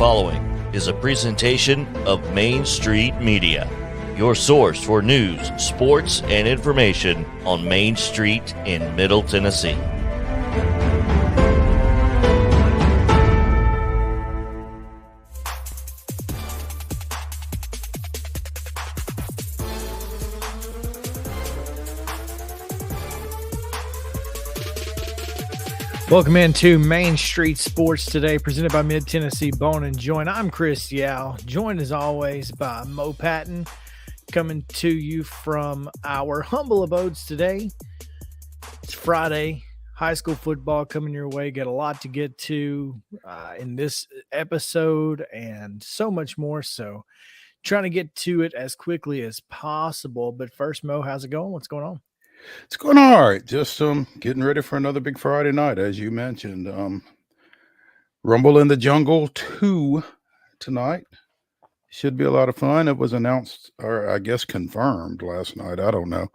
following is a presentation of Main Street Media, your source for news, sports, and information on Main Street in Middle Tennessee. Welcome into Main Street Sports today, presented by Mid-Tennessee Bone and Joint. I'm Chris Yao, joined as always by Mo Patton, coming to you from our humble abodes today. It's Friday, high school football coming your way. Got a lot to get to in this episode and so much more. So trying to get to it as quickly as possible. But first, Mo, how's it going? What's going on? It's going all right. Just getting ready for another big Friday night, as you mentioned. Rumble in the Jungle 2 tonight. Should be a lot of fun. It was announced, or I guess confirmed last night, I don't know,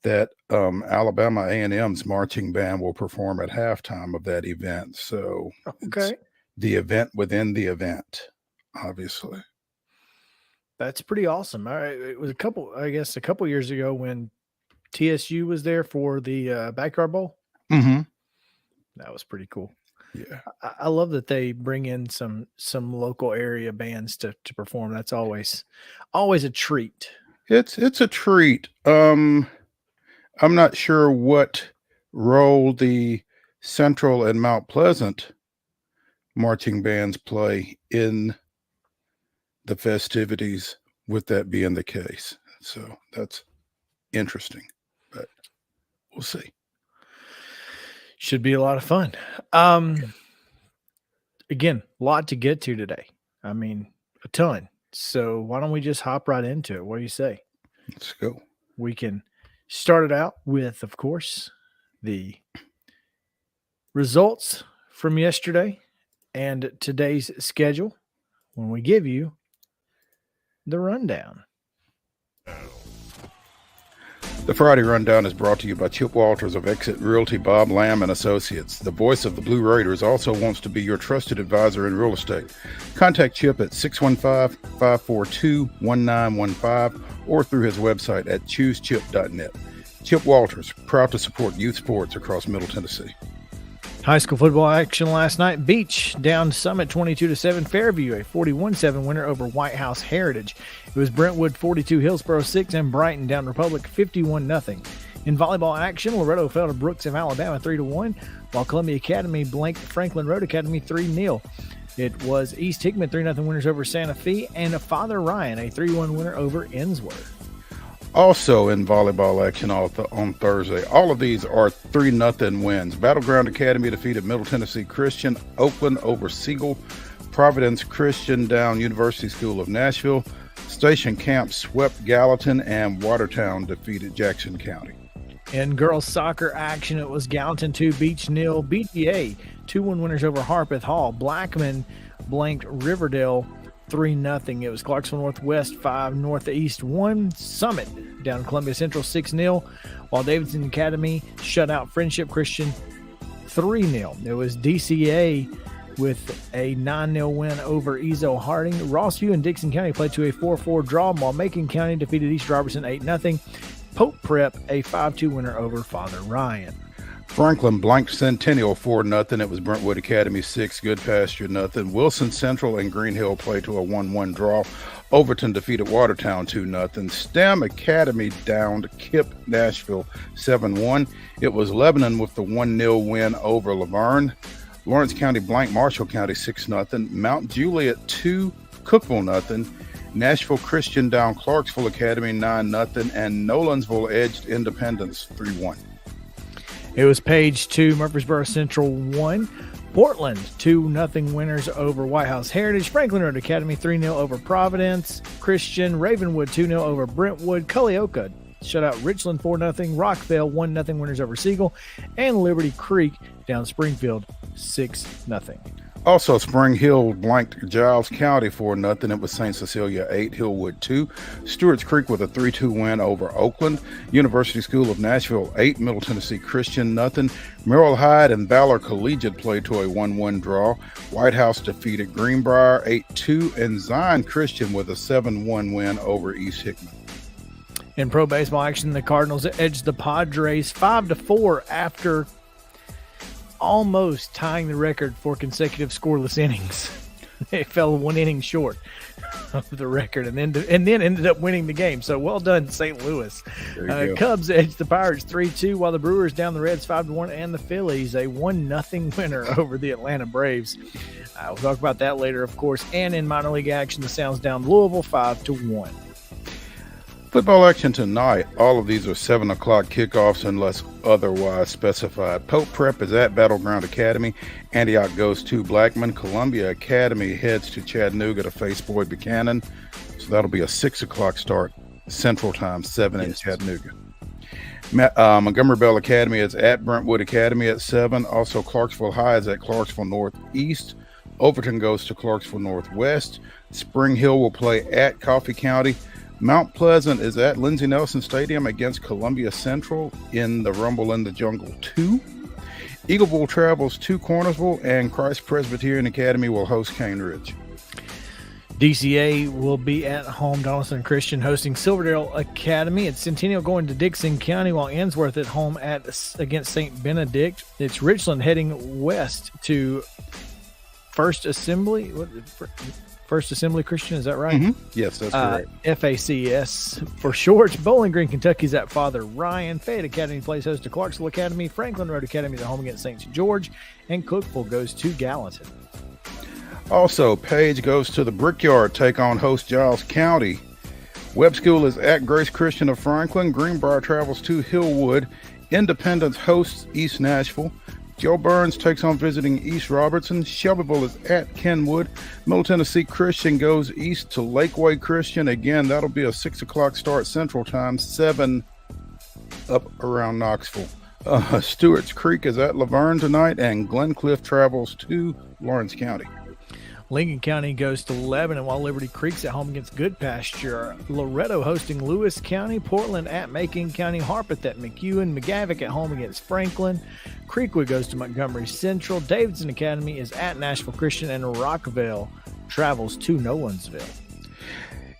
that Alabama A&M's marching band will perform at halftime of that event. So okay, it's the event within the event, obviously. That's pretty awesome. All right, it was a couple years ago when TSU was there for the Backyard Bowl. Mm-hmm. That was pretty cool. Yeah, I love that they bring in some local area bands to perform. That's always a treat. it's a treat. I'm not sure what role the Central and Mount Pleasant marching bands play in the festivities, with that being the case. So that's interesting, but we'll see. Should be a lot of fun. Again, a lot to get to today. I mean, a ton. So why don't we just hop right into it? What do you say? Let's go. We can start it out with, of course, the results from yesterday and today's schedule when we give you the rundown. The Friday Rundown is brought to you by Chip Walters of Exit Realty, Bob Lamb and Associates. The voice of the Blue Raiders also wants to be your trusted advisor in real estate. Contact Chip at 615-542-1915 or through his website at choosechip.net. Chip Walters, proud to support youth sports across Middle Tennessee. High school football action last night. Beach down Summit 22-7. Fairview a 41-7 winner over White House Heritage. It was Brentwood 42, Hillsboro 6, and Brighton down Republic 51-0. In volleyball action, Loretto fell to Brooks of Alabama 3-1, while Columbia Academy blanked Franklin Road Academy 3-0. It was East Hickman 3-0 winners over Santa Fe, and Father Ryan a 3-1 winner over Innsworth. Also in volleyball action on Thursday, all of these are 3-0 wins. Battleground Academy defeated Middle Tennessee Christian, Oakland over Siegel, Providence Christian down University School of Nashville, Station Camp swept Gallatin, and Watertown defeated Jackson County. In girls soccer action, it was Gallatin 2, Beach 0, BGA 2-1 winners over Harpeth Hall. Blackman blanked Riverdale 3-0. It was Clarksville Northwest 5, Northeast 1. Summit down Columbia Central 6-0, while Davidson Academy shut out Friendship Christian 3-0. It was DCA with a 9-0 win over Ezo Harding. Rossview and Dixon County played to a 4-4 draw, while Macon County defeated East Robertson 8-0. Pope Prep a 5-2 winner over Father Ryan. Franklin blanked Centennial 4-0. It was Brentwood Academy 6, Goodpasture 0. Wilson Central and Green Hill played to a 1-1 draw. Overton defeated Watertown 2-0. STEM Academy downed KIP Nashville 7-1. It was Lebanon with the 1-0 win over Laverne. Lawrence County blanked Marshall County 6-0. Mount Juliet 2, Cookeville 0. Nashville Christian down Clarksville Academy 9-0. And Nolensville edged Independence 3-1. It was Page 2, Murfreesboro Central 1. Portland 2-0 winners over White House Heritage. Franklin Road Academy 3-0 over Providence Christian. Ravenwood 2-0 over Brentwood. Culleoka shut out Richland 4-0. Rockville 1-0 winners over Siegel. And Liberty Creek down Springfield 6-0. Also, Spring Hill blanked Giles County 4-0. It was St. Cecilia 8, Hillwood 2. Stewart's Creek with a 3-2 win over Oakland. University School of Nashville 8, Middle Tennessee Christian 0. Merrill Hyde and Valor Collegiate played to a 1-1 draw. White House defeated Greenbrier 8-2, and Zion Christian with a 7-1 win over East Hickman. In pro baseball action, the Cardinals edged the Padres 5-4 after almost tying the record for consecutive scoreless innings. They fell 1 inning short of the record, and then ended up winning the game. So well done, St. Louis. Cubs edged the Pirates 3-2, while the Brewers down the Reds 5-1, and the Phillies a 1-0 winner over the Atlanta Braves. We'll talk about that later, of course. And in minor league action, the Sounds down Louisville 5-1. Football action tonight. All of these are 7 o'clock kickoffs unless otherwise specified. Pope Prep is at Battleground Academy. Antioch goes to Blackman. Columbia Academy heads to Chattanooga to face Boyd Buchanan. So that'll be a 6 o'clock start Central Time, 7 in Chattanooga. Montgomery Bell Academy is at Brentwood Academy at 7. Also, Clarksville High is at Clarksville Northeast. Overton goes to Clarksville Northwest. Spring Hill will play at Coffee County. Mount Pleasant is at Lindsey Nelson Stadium against Columbia Central in the Rumble in the Jungle 2. Eagleville travels to Cornersville, and Christ Presbyterian Academy will host Cane Ridge. DCA will be at home. Donaldson Christian hosting Silverdale Academy. It's Centennial going to Dixon County, while Ainsworth at home against St. Benedict. It's Richland heading west to First Assembly Christian, is that right? Mm-hmm. Yes, that's correct. FACS for short. Bowling Green, Kentucky's at Father Ryan. Fayette Academy plays host to Clarksville Academy. Franklin Road Academy is at home against St. George. And Cookville goes to Gallatin. Also, Page goes to the Brickyard, take on host Giles County. Webb School is at Grace Christian of Franklin. Greenbrier travels to Hillwood. Independence hosts East Nashville. Joe Burns takes on visiting East Robertson. Shelbyville is at Kenwood. Middle Tennessee Christian goes east to Lakeway Christian. Again, that'll be a 6 o'clock start Central Time, 7 up around Knoxville. Stewart's Creek is at Laverne tonight, and Glencliff travels to Lawrence County. Lincoln County goes to Lebanon, while Liberty Creek's at home against Good Pasture. Loretto hosting Lewis County. Portland at Macon County. Harpeth at McEwen. McGavick at home against Franklin. Creekwood goes to Montgomery Central. Davidson Academy is at Nashville Christian, and Rockville travels to Nolensville.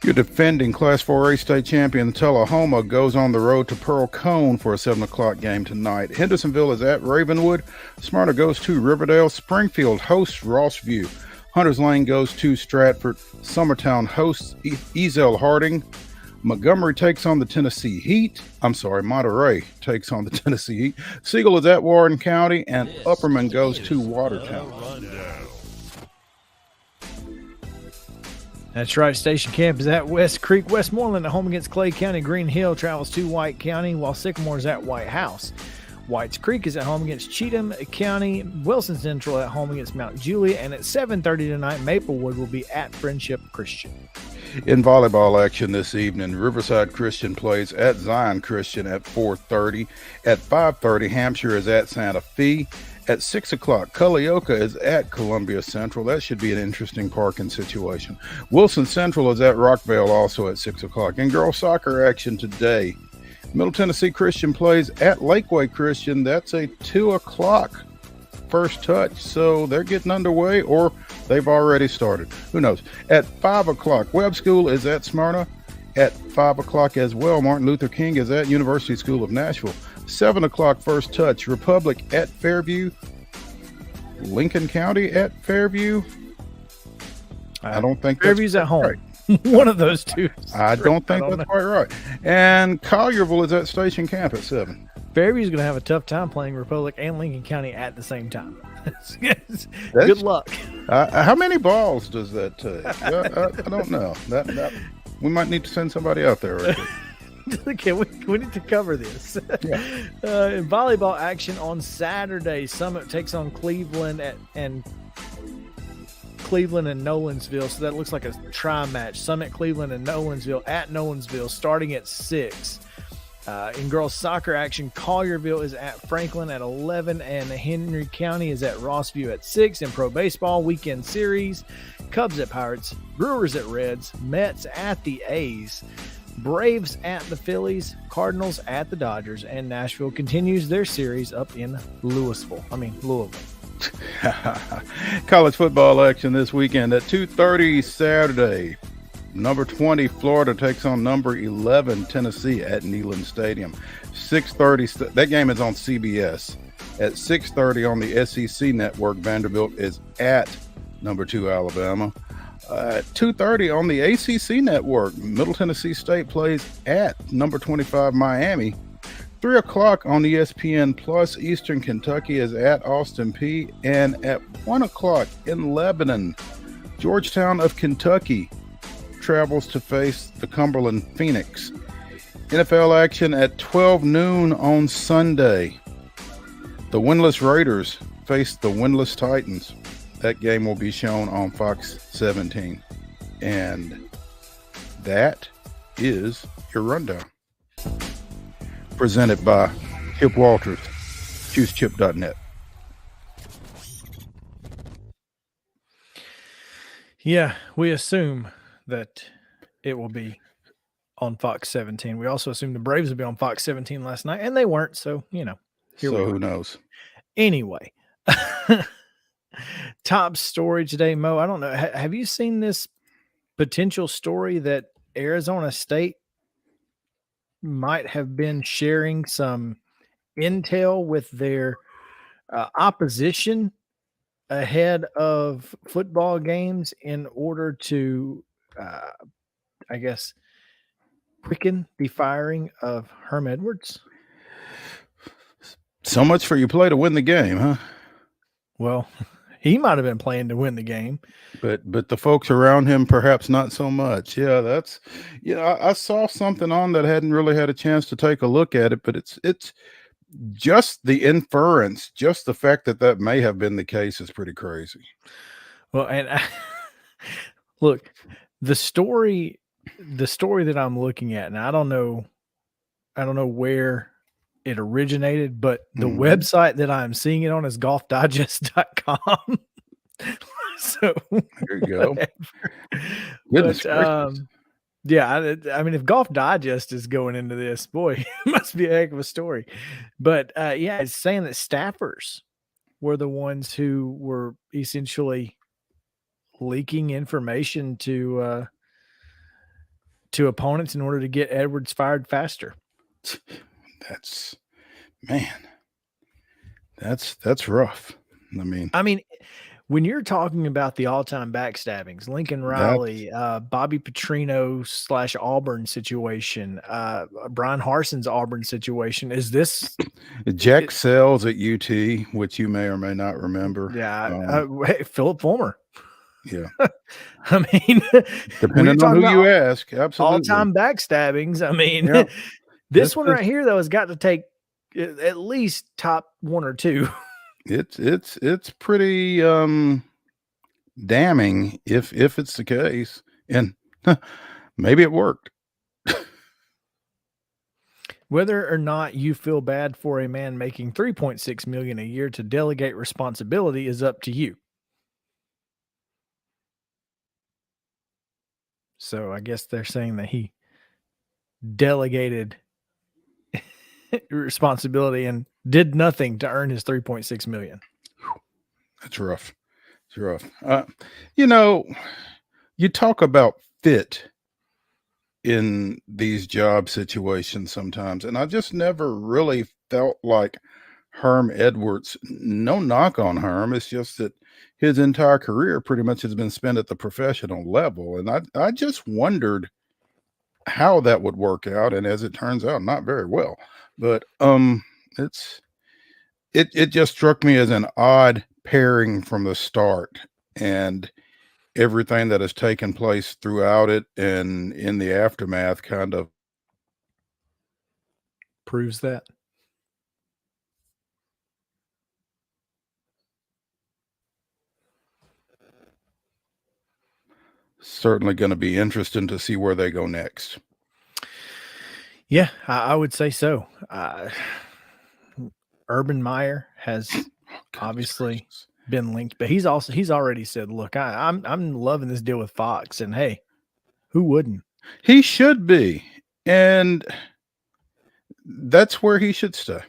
Your defending Class 4A state champion Tullahoma goes on the road to Pearl Cone for a 7 o'clock game tonight. Hendersonville is at Ravenwood. Smyrna goes to Riverdale. Springfield hosts Rossview. Hunters Lane goes to Stratford. Summertown hosts Ezel Harding. Montgomery takes on the Tennessee Heat. Monterey takes on the Tennessee Heat. Siegel is at Warren County, and Upperman goes to Watertown. That's right. Station Camp is at West Creek. Westmoreland at home against Clay County. Green Hill travels to White County, while Sycamore is at White House. Whites Creek is at home against Cheatham County. Wilson Central at home against Mount Juliet. And at 7:30 tonight, Maplewood will be at Friendship Christian. In volleyball action this evening, Riverside Christian plays at Zion Christian at 4:30. At 5:30, Hampshire is at Santa Fe. At 6 o'clock, Culleoka is at Columbia Central. That should be an interesting parking situation. Wilson Central is at Rockvale also at 6 o'clock. In girls soccer action today, Middle Tennessee Christian plays at Lakeway Christian. That's a 2 o'clock first touch. So they're getting underway, or they've already started. Who knows? At 5 o'clock, Webb School is at Smyrna. At 5 o'clock as well, Martin Luther King is at University School of Nashville. 7 o'clock first touch, Republic at Fairview. Lincoln County at Fairview. I don't think Fairview's that's at home. Right. One of those two. I don't think that's quite right. And Collierville is at Station Camp at 7. Fairview's going to have a tough time playing Republic and Lincoln County at the same time. Good luck. How many balls does that take? I don't know. That we might need to send somebody out there. Right there. Okay, we need to cover this. Yeah. In volleyball action on Saturday, Summit takes on Cleveland and Nolensville, so that looks like a tri-match. Summit, Cleveland, and Nolensville at Nolensville, starting at 6. In girls soccer action, Collierville is at Franklin at 11, and Henry County is at Rossview at 6. In pro baseball weekend series, Cubs at Pirates, Brewers at Reds, Mets at the A's, Braves at the Phillies, Cardinals at the Dodgers, and Nashville continues their series up in Louisville. College football action this weekend at 2:30 Saturday. Number 20 Florida takes on number 11 Tennessee at Neyland Stadium. 6:30. That game is on CBS. At 6:30 on the SEC network, Vanderbilt is at number 2 Alabama. At 2:30 on the ACC network, Middle Tennessee State plays at number 25 Miami. 3 o'clock on ESPN Plus, Eastern Kentucky is at Austin Peay. And at 1 o'clock in Lebanon, Georgetown of Kentucky travels to face the Cumberland Phoenix. NFL action at 12 noon on Sunday. The winless Raiders face the winless Titans. That game will be shown on Fox 17. And that is your rundown. Presented by Chip Walters, choosechip.net. Yeah, we assume that it will be on Fox 17. We also assumed the Braves would be on Fox 17 last night, and they weren't. So, here we are. Who knows? Anyway, top story today, Mo. I don't know. Have you seen this potential story that Arizona State might have been sharing some intel with their opposition ahead of football games in order to quicken the firing of Herm Edwards? So much for you play to win the game, huh? Well, he might have been playing to win the game. But the folks around him, perhaps not so much. Yeah, I saw something on that. I hadn't really had a chance to take a look at it, but it's just the inference, just the fact that may have been the case is pretty crazy. Well, and look, the story that I'm looking at, and I don't know where it originated, but the website that I'm seeing it on is golfdigest.com. So there you go. But, yeah, I mean, if Golf Digest is going into this, boy, it must be a heck of a story. But yeah, it's saying that staffers were the ones who were essentially leaking information to opponents in order to get Edwards fired faster. That's rough. I mean, when you're talking about the all-time backstabbings, Lincoln Riley, Bobby Petrino / Auburn situation, Brian Harson's Auburn situation, is this Jack Sells at UT, which you may or may not remember? Yeah, Philip Fulmer. Yeah, I mean, depending on who you ask, absolutely. All-time backstabbings. I mean, yeah. This one right here though has got to take at least top 1 or 2. It's pretty damning if it's the case, and maybe it worked. Whether or not you feel bad for a man making $3.6 million a year to delegate responsibility is up to you. So I guess they're saying that he delegated responsibility and did nothing to earn his $3.6 million. That's rough. It's rough. You talk about fit in these job situations sometimes, and I just never really felt like Herm Edwards. No knock on Herm. It's just that his entire career pretty much has been spent at the professional level, and I just wondered how that would work out, and as it turns out, not very well. But it just struck me as an odd pairing from the start, and everything that has taken place throughout it and in the aftermath kind of proves that. Certainly going to be interesting to see where they go next. Yeah, I would say so. Urban Meyer has obviously been linked, but he's already said, "Look, I'm loving this deal with Fox, and hey, who wouldn't?" He should be, and that's where he should stay.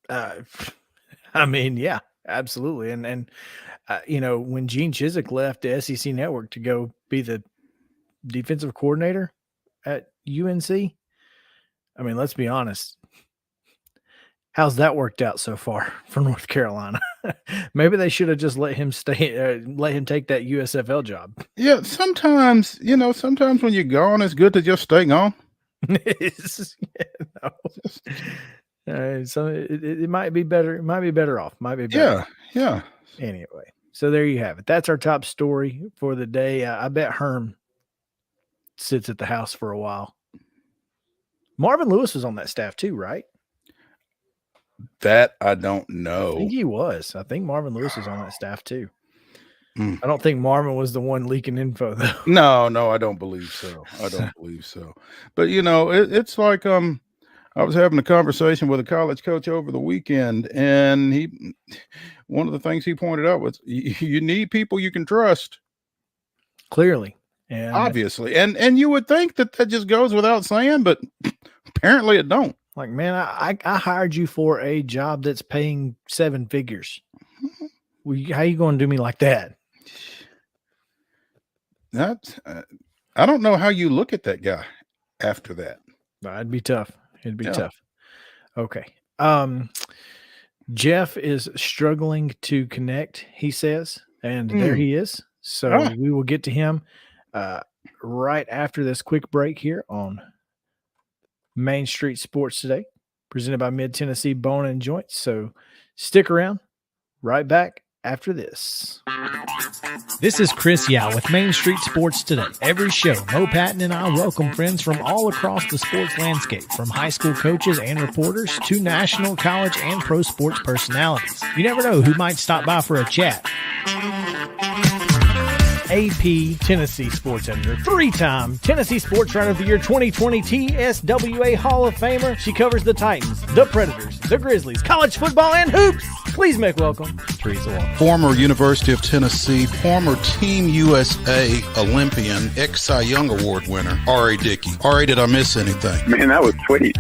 I mean, yeah, absolutely. And when Gene Chizik left the SEC Network to go be the defensive coordinator at UNC, I mean, let's be honest. How's that worked out so far for North Carolina? Maybe they should have just let him stay, let him take that USFL job. Yeah, sometimes when you're gone, it's good to just stay gone. So it might be better. It might be better off. Might be better. Yeah. Anyway, so there you have it. That's our top story for the day. I bet Herm sits at the house for a while. Marvin Lewis was on that staff too, right? That I don't know. I think he was. I think Marvin Lewis was on that staff too. I don't think Marvin was the one leaking info though. No, I don't believe so. But it's like I was having a conversation with a college coach over the weekend, and one of the things he pointed out was you need people you can trust. Clearly. And obviously. And you would think that just goes without saying, but apparently it don't. Like, man, I hired you for a job that's paying 7 figures. How you going to do me like that? That's I don't know how you look at that guy after that. It'd be tough. It'd be tough. Okay. Jeff is struggling to connect, he says, and there he is. So we will get to him right after this quick break here on Main Street Sports Today, presented by Mid-Tennessee Bone and Joints. So stick around. Right back after this. This is Chris Yao with Main Street Sports Today. Every show, Mo Patton and I welcome friends from all across the sports landscape, from high school coaches and reporters to national, college, and pro sports personalities. You never know who might stop by for a chat. AP Tennessee Sports Editor, 3-time Tennessee Sports Writer of the Year 2020 TSWA Hall of Famer. She covers the Titans, the Predators, the Grizzlies, college football, and hoops. Please make welcome Teresa Walker. Former University of Tennessee, former Team USA Olympian, ex-Cy Young Award winner, R.A. Dickey. R.A., did I miss anything? Man, that was sweet.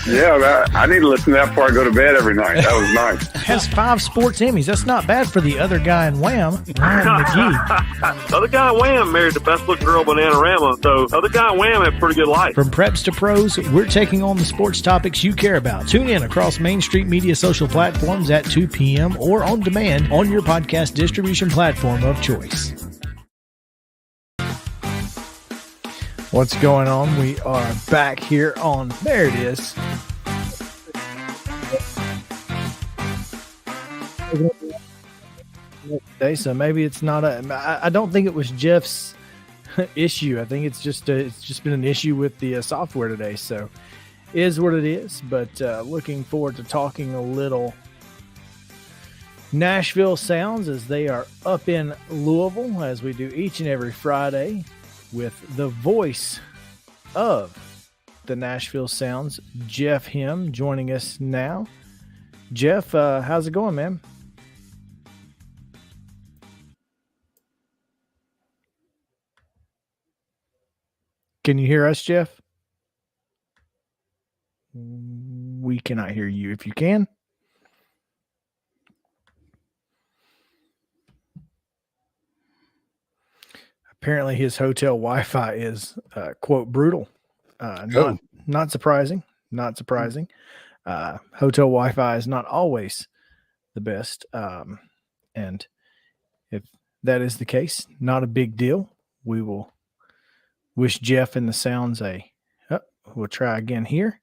Yeah, I need to listen to that before I go to bed every night. That was nice. Has 5 sports Emmys. That's not bad for the other guy in Wham, Ryan McGee. The other guy in Wham married the best looking girl, Bananarama, so the other guy in Wham had a pretty good life. From preps to pros, we're taking on the sports topics you care about. Tune in across Main Street Media social platforms at 2 p.m. or on demand on your podcast distribution platform of choice. What's going on? We are back here on, there it is. So maybe it's not I don't think it was Jeff's issue. I think it's just been an issue with the software today. So it is what it is. But looking forward to talking a little Nashville Sounds as they are up in Louisville, as we do each and every Friday, with the voice of the Nashville Sounds, Jeff Him, joining us now. Jeff, how's it going, man? Can you hear us, Jeff? We cannot hear you. If you can. Apparently his hotel Wi-Fi is, quote, brutal. Not surprising. Not surprising. Hotel Wi-Fi is not always the best. And if that is the case, not a big deal. We will wish Jeff and the Sounds we'll try again here.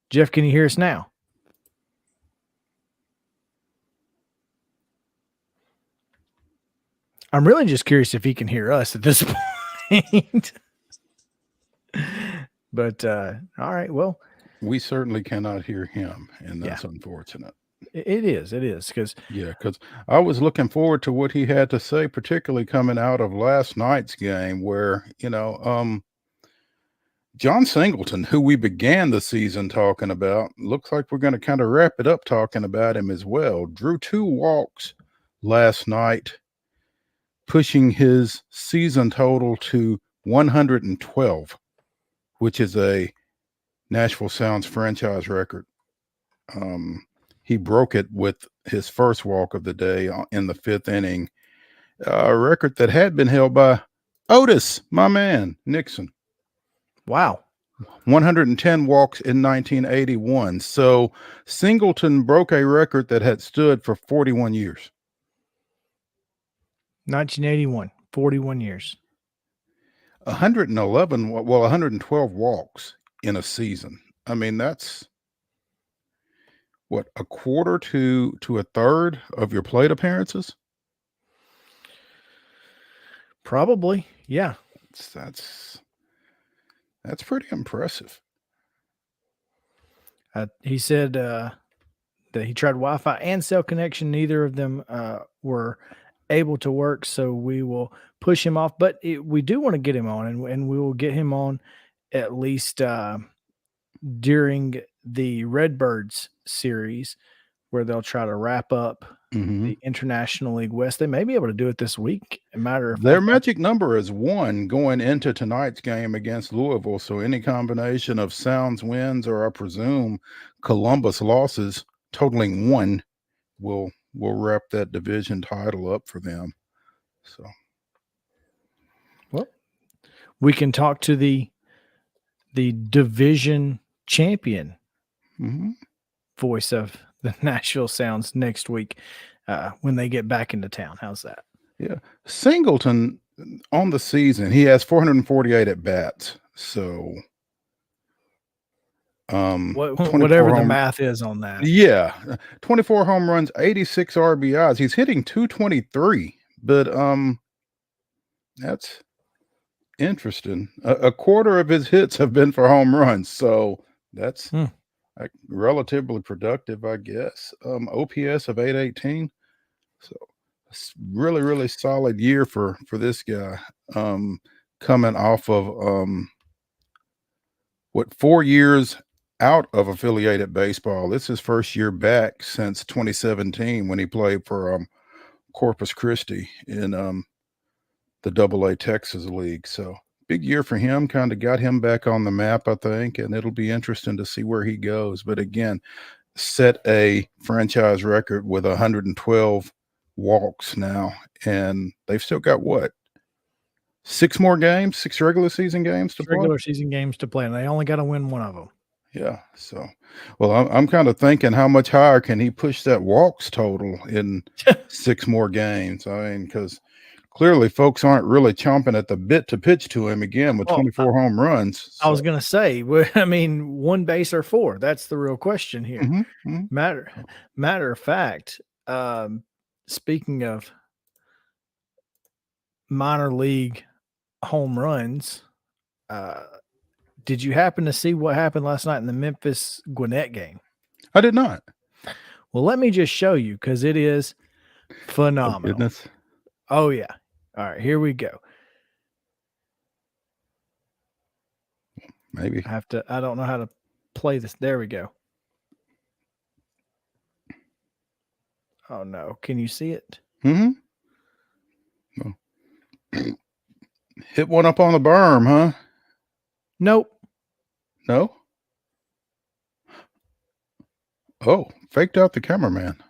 Jeff, can you hear us now? I'm really just curious if he can hear us at this point. But all right, well, we certainly cannot hear him, and that's unfortunate. It is because Yeah, because I was looking forward to what he had to say, particularly coming out of last night's game where, John Singleton, who we began the season talking about, looks like we're going to kind of wrap it up talking about him as well. Drew 2 walks last night, pushing his season total to 112, which is a Nashville Sounds franchise record. He broke it with his first walk of the day in the 5th inning, a record that had been held by Otis, my man, Nixon. wow. 110 walks in 1981. So Singleton broke a record that had stood for 41 years. 1981, 41 years. 112 walks in a season. I mean, that's what, a quarter to a third of your plate appearances? Probably, yeah. That's pretty impressive. He said that he tried Wi-Fi and cell connection. Neither of them were able to work, so we will push him off. But we do want to get him on, and we will get him on at least during the Redbirds series, where they'll try to wrap up the International League West. They may be able to do it this week. Their magic number is 1 going into tonight's game against Louisville. So any combination of Sounds wins, or I presume Columbus losses totaling 1, will wrap that division title up for them. So, well, we can talk to the division champion voice of the Nashville Sounds next week when they get back into town. How's that? Yeah. Singleton on the season, he has 448 at bats. So, whatever the math is on that. Yeah. 24 home runs, 86 RBIs. He's hitting 223, but that's interesting. A quarter of his hits have been for home runs. So that's relatively productive, I guess. OPS of 818. So it's really, really solid year for this guy. Coming off of 4 years out of affiliated baseball. This is his first year back since 2017 when he played for Corpus Christi in the AA Texas League. So big year for him, kind of got him back on the map, I think, and it'll be interesting to see where he goes. But again, set a franchise record with 112 walks now, and they've still got 6 more games, 6 regular season games to play? Regular season games to play, and they only got to win one of them. Yeah. So, well, I'm kind of thinking, how much higher can he push that walks total in 6 more games? I mean, because clearly folks aren't really chomping at the bit to pitch to him again with 24 home runs. So. I was going to say, I mean, 1 base or 4. That's the real question here. Matter of fact, speaking of minor league home runs, did you happen to see what happened last night in the Memphis Gwinnett game? I did not. Well, let me just show you, because it is phenomenal. Oh, goodness. Oh, yeah. All right, here we go. Maybe. I don't know how to play this. There we go. Oh, no. Can you see it? No. Hit one up on the berm, huh? Nope. No? Oh, faked out the cameraman.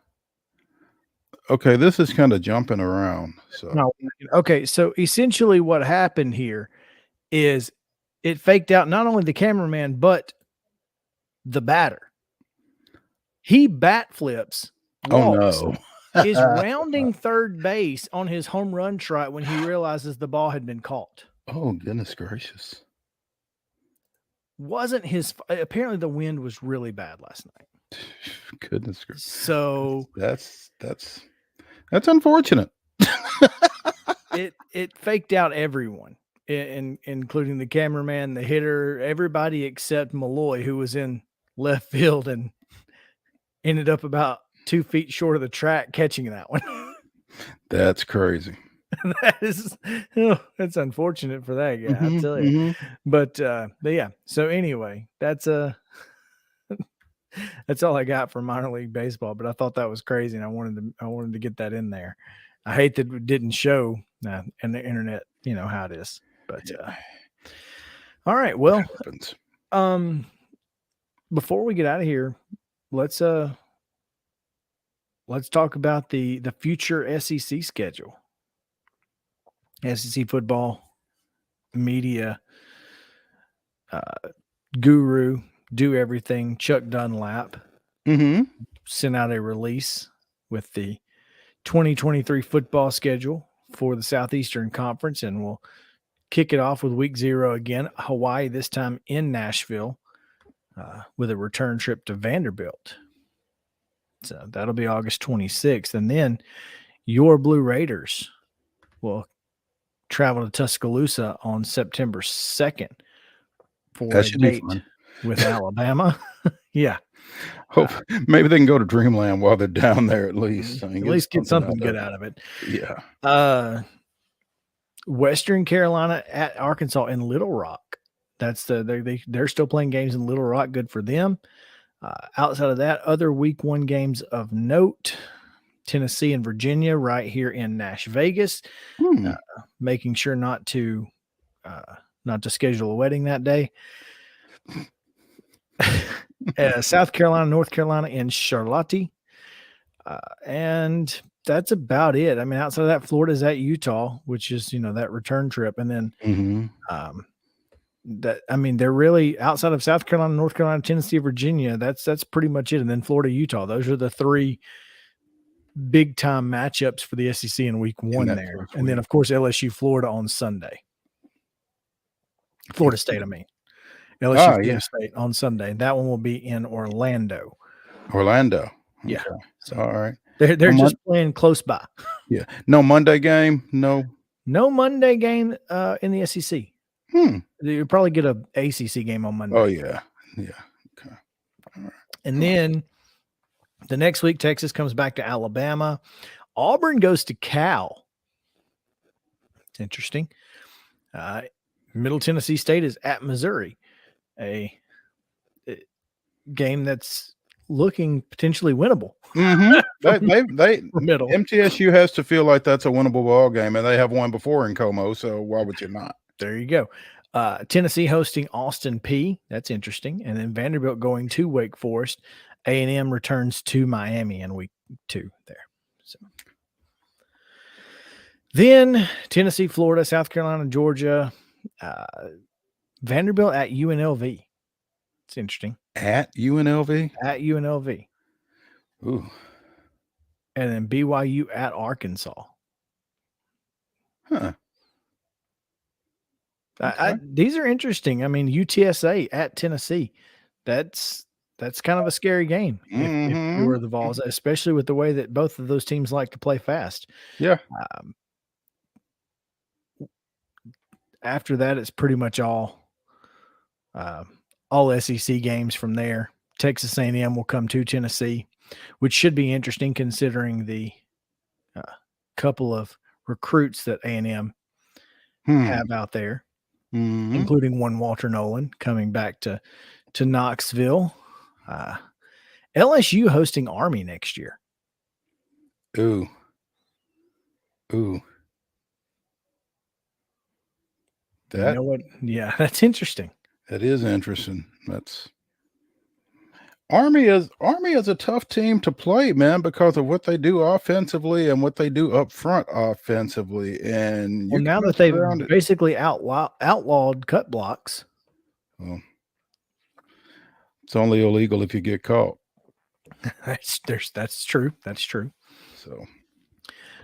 Okay, this is kind of jumping around. So No. Okay, so essentially what happened here is it faked out not only the cameraman, but the batter. He bat flips. Walks, oh no. is rounding third base on his home run trot when he realizes the ball had been caught. Oh, goodness gracious. Wasn't his apparently the wind was really bad last night. Goodness gracious. So that's unfortunate. it faked out everyone, including the cameraman, the hitter, everybody except Malloy, who was in left field and ended up about 2 feet short of the track catching that one. That's crazy. That's unfortunate for that guy, I'll tell you. But yeah. So anyway, that's all I got for minor league baseball. But I thought that was crazy, and I wanted to get that in there. I hate that it didn't show in the internet, how it is. But all right, well, before we get out of here, let's talk about the future SEC schedule. SEC football media guru, do everything, Chuck Dunlap sent out a release with the 2023 football schedule for the Southeastern Conference, and we'll kick it off with week 0 again, Hawaii, this time in Nashville, with a return trip to Vanderbilt. So that'll be August 26th. And then your Blue Raiders will travel to Tuscaloosa on September 2nd for a date with Alabama. Yeah. Hope maybe they can go to Dreamland while they're down there at least. At least get something good out of it. Yeah. Western Carolina at Arkansas in Little Rock. That's they're still playing games in Little Rock. Good for them. Outside of that, other week 1 games of note: Tennessee and Virginia right here in Nash Vegas. Making sure not to schedule a wedding that day. South Carolina, North Carolina in Charlotte. And that's about it. I mean, outside of that, Florida's at Utah, which is, that return trip. And then they're really outside of South Carolina, North Carolina, Tennessee, Virginia. That's pretty much it. And then Florida, Utah. Those are the 3 big time matchups for the SEC in week 1 there. And then, of course, LSU, Florida on Sunday. Florida State, I mean. LSU, Florida State on Sunday. That one will be in Orlando. Okay. Yeah. So, all right. They're just playing close by. Yeah. No Monday game? No Monday game in the SEC. You'll probably get a ACC game on Monday. Oh, yeah. Yeah. Okay. All right. And then the next week, Texas comes back to Alabama. Auburn goes to Cal. It's interesting. Middle Tennessee State is at Missouri. A game that's looking potentially winnable. They middle. MTSU has to feel like that's a winnable ball game, and they have won before in Como, so why would you not? There you go. Tennessee hosting Austin Peay. That's interesting. And then Vanderbilt going to Wake Forest. A&M returns to Miami in week 2 there. So then Tennessee, Florida, South Carolina, Georgia, Vanderbilt at UNLV. It's interesting. At UNLV? At UNLV. Ooh. And then BYU at Arkansas. Huh. These are interesting. I mean, UTSA at Tennessee. That's kind of a scary game if you were the Vols, especially with the way that both of those teams like to play fast. Yeah. After that, it's pretty much all SEC games from there. Texas A&M will come to Tennessee, which should be interesting considering the couple of recruits that A&M have out there, including one Walter Nolan coming back to Knoxville. LSU hosting Army next year. Ooh. That, you know what? Yeah, that's interesting. That is interesting. That's Army is a tough team to play, man, because of what they do offensively and what they do up front offensively. And now that they've basically outlawed cut blocks. Well, it's only illegal if you get caught. That's true. That's true. So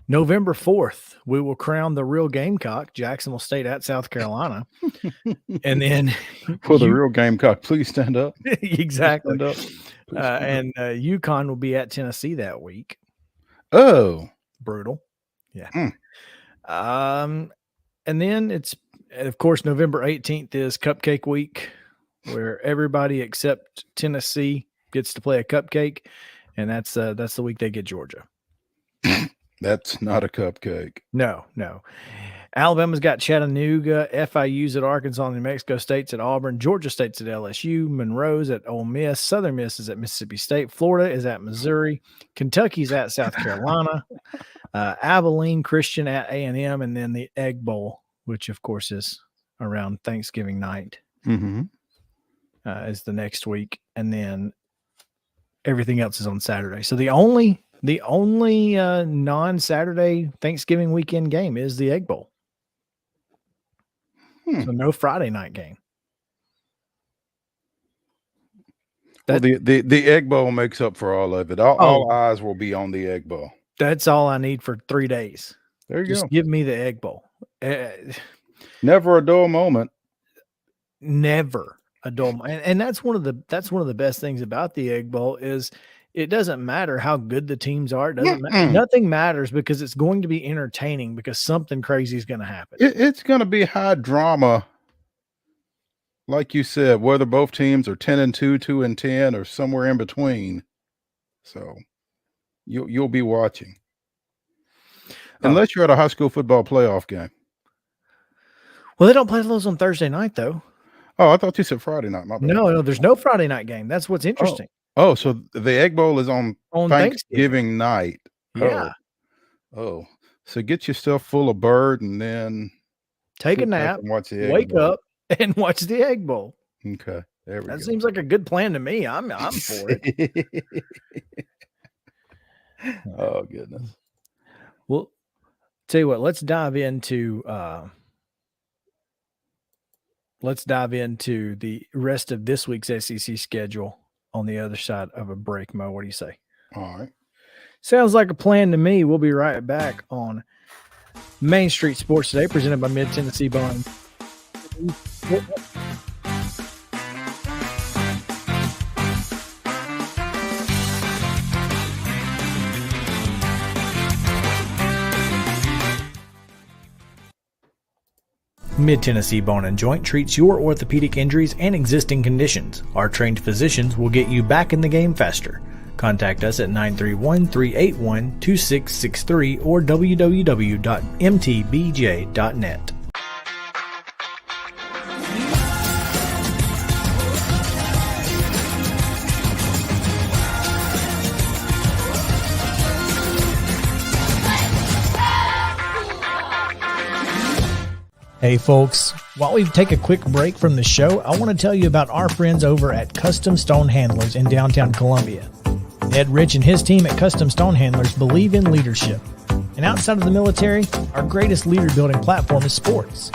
November 4th, we will crown the real Gamecock, Jacksonville State at South Carolina. And then for the real Gamecock, please stand up. Exactly. Stand up. And UConn will be at Tennessee that week. Oh, brutal. Yeah. And then it's, of course, November 18th is Cupcake Week, where everybody except Tennessee gets to play a cupcake. and that's the week they get Georgia. That's not a cupcake. No. Alabama's got Chattanooga, FIU's at Arkansas, New Mexico State's at Auburn, Georgia State's at LSU, Monroe's at Ole Miss, Southern Miss is at Mississippi State, Florida is at Missouri, Kentucky's at South Carolina, Abilene Christian at A&M, and then the Egg Bowl, which of course is around Thanksgiving night, is the next week, and then everything else is on Saturday. So the only non-Saturday Thanksgiving weekend game is the Egg Bowl. So no Friday night game. Well, the Egg Bowl makes up for all of it. All eyes will be on the Egg Bowl. That's all I need for 3 days. There you Just go. give me the Egg Bowl. Never a dull moment. Never a dull moment. And that's one of the best things about the Egg Bowl is it doesn't matter how good the teams are. It doesn't matter. Nothing matters because it's going to be entertaining because something crazy is going to happen. It's going to be high drama. Like you said, whether both teams are 10-2, 2-10, or somewhere in between. So you'll be watching. Unless you're at a high school football playoff game. Well, they don't play those on Thursday night, though. Oh, I thought you said Friday night. My bad. No, there's no Friday night game. That's what's interesting. Oh, so the Egg Bowl is on Thanksgiving night. Yeah. Oh, so get yourself full of bird and then take a nap, and watch the Egg wake Bowl. up, and watch the Egg Bowl. Okay, there we go. That seems like a good plan to me. I'm for it. Oh goodness. Well, tell you what. Let's dive into the rest of this week's SEC schedule on the other side of a break, Mo. What do you say? All right. Sounds like a plan to me. We'll be right back on Main Street Sports Today, presented by Mid-Tennessee Bond. Mid-Tennessee Bone and Joint treats your orthopedic injuries and existing conditions. Our trained physicians will get you back in the game faster. Contact us at 931-381-2663 or www.mtbj.net. Hey folks, while we take a quick break from the show, I want to tell you about our friends over at Custom Stone Handlers in downtown Columbia. Ed Rich and his team at Custom Stone Handlers believe in leadership. And outside of the military, our greatest leader building platform is sports.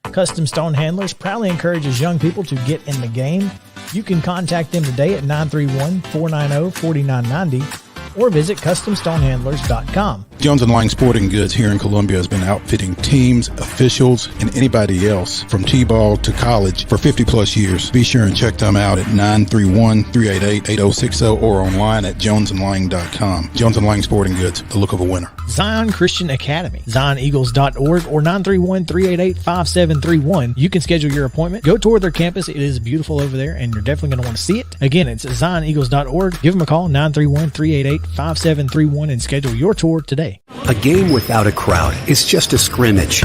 Custom Stone Handlers proudly encourages young people to get in the game. You can contact them today at 931-490-4990 or visit CustomStonehandlers.com. Jones & Lang Sporting Goods here in Columbia has been outfitting teams, officials, and anybody else from T-ball to college for 50-plus years. Be sure and check them out at 931-388-8060 or online at jonesandlang.com. Jones & Lang Sporting Goods, the look of a winner. Zion Christian Academy, ZionEagles.org or 931-388-5731. You can schedule your appointment. Go tour their campus. It is beautiful over there, and you're definitely going to want to see it. Again, it's ZionEagles.org. Give them a call, 931-388-5731, and schedule your tour today. A game without a crowd is just a scrimmage.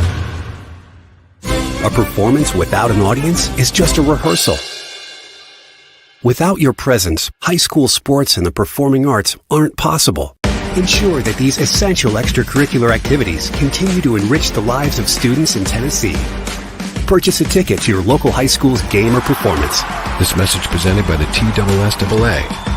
A performance without an audience is just a rehearsal. Without your presence, high school sports and the performing arts aren't possible. Ensure that these essential extracurricular activities continue to enrich the lives of students in Tennessee. Purchase a ticket to your local high school's game or performance. This message presented by the TSSAA.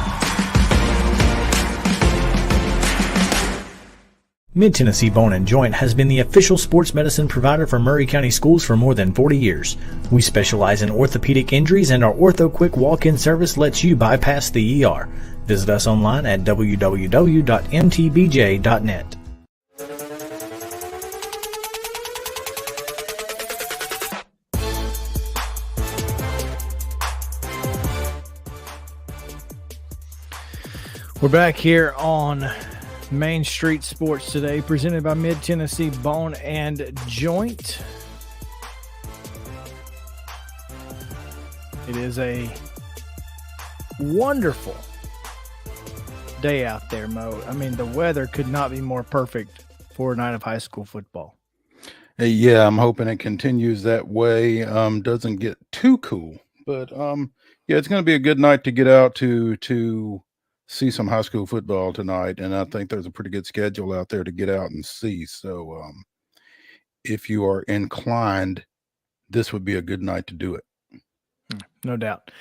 Mid-Tennessee Bone and Joint has been the official sports medicine provider for Maury County schools for more than 40 years. We specialize in orthopedic injuries, and our Ortho Quick walk-in service lets you bypass the ER. Visit us online at www.mtbj.net. We're back here on Main Street Sports Today, presented by Mid-Tennessee Bone and Joint. It is a wonderful day out there, Mo. I mean, the weather could not be more perfect for a night of high school football. Yeah, I'm hoping it continues that way. Doesn't get too cool, but yeah, it's going to be a good night to get out to see some high school football tonight, and I think there's a pretty good schedule out there to get out and see. So, if you are inclined, this would be a good night to do it. No doubt.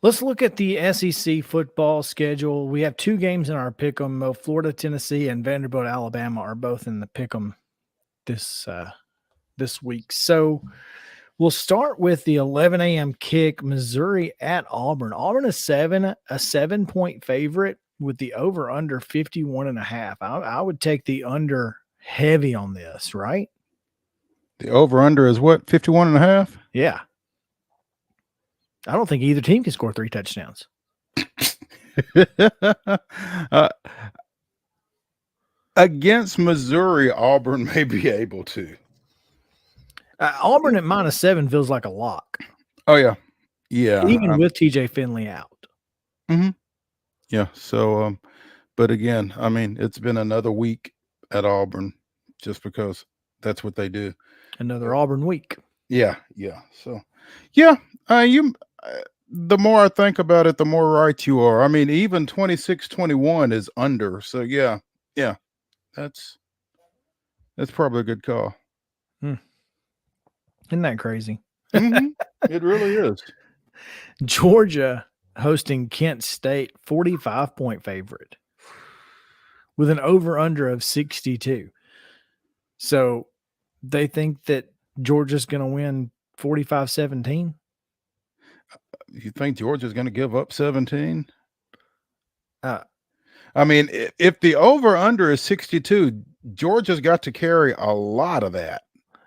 Let's look at the SEC football schedule. We have 2 games in our pick'em. Florida, Tennessee, and Vanderbilt, Alabama are both in the pick'em this week. So we'll start with the 11 a.m. kick, Missouri at Auburn. Auburn is a 7-point favorite with the over under 51.5. I would take the under heavy on this, right? The over under is what, 51.5? Yeah. I don't think either team can score 3 touchdowns. Against Missouri, Auburn may be able to. Auburn at -7 feels like a lock. Oh, yeah. Yeah. Even with TJ Finley out. Mm-hmm. Yeah. So, but again, I mean, it's been another week at Auburn just because that's what they do. Another Auburn week. Yeah. Yeah. So, yeah, the more I think about it, the more right you are. I mean, even 26-21 is under. So yeah, that's probably a good call. Isn't that crazy? Mm-hmm. It really is. Georgia hosting Kent State, 45-point favorite with an over-under of 62. So they think that Georgia's going to win 45-17? You think Georgia's going to give up 17? I mean, if the over-under is 62, Georgia's got to carry a lot of that.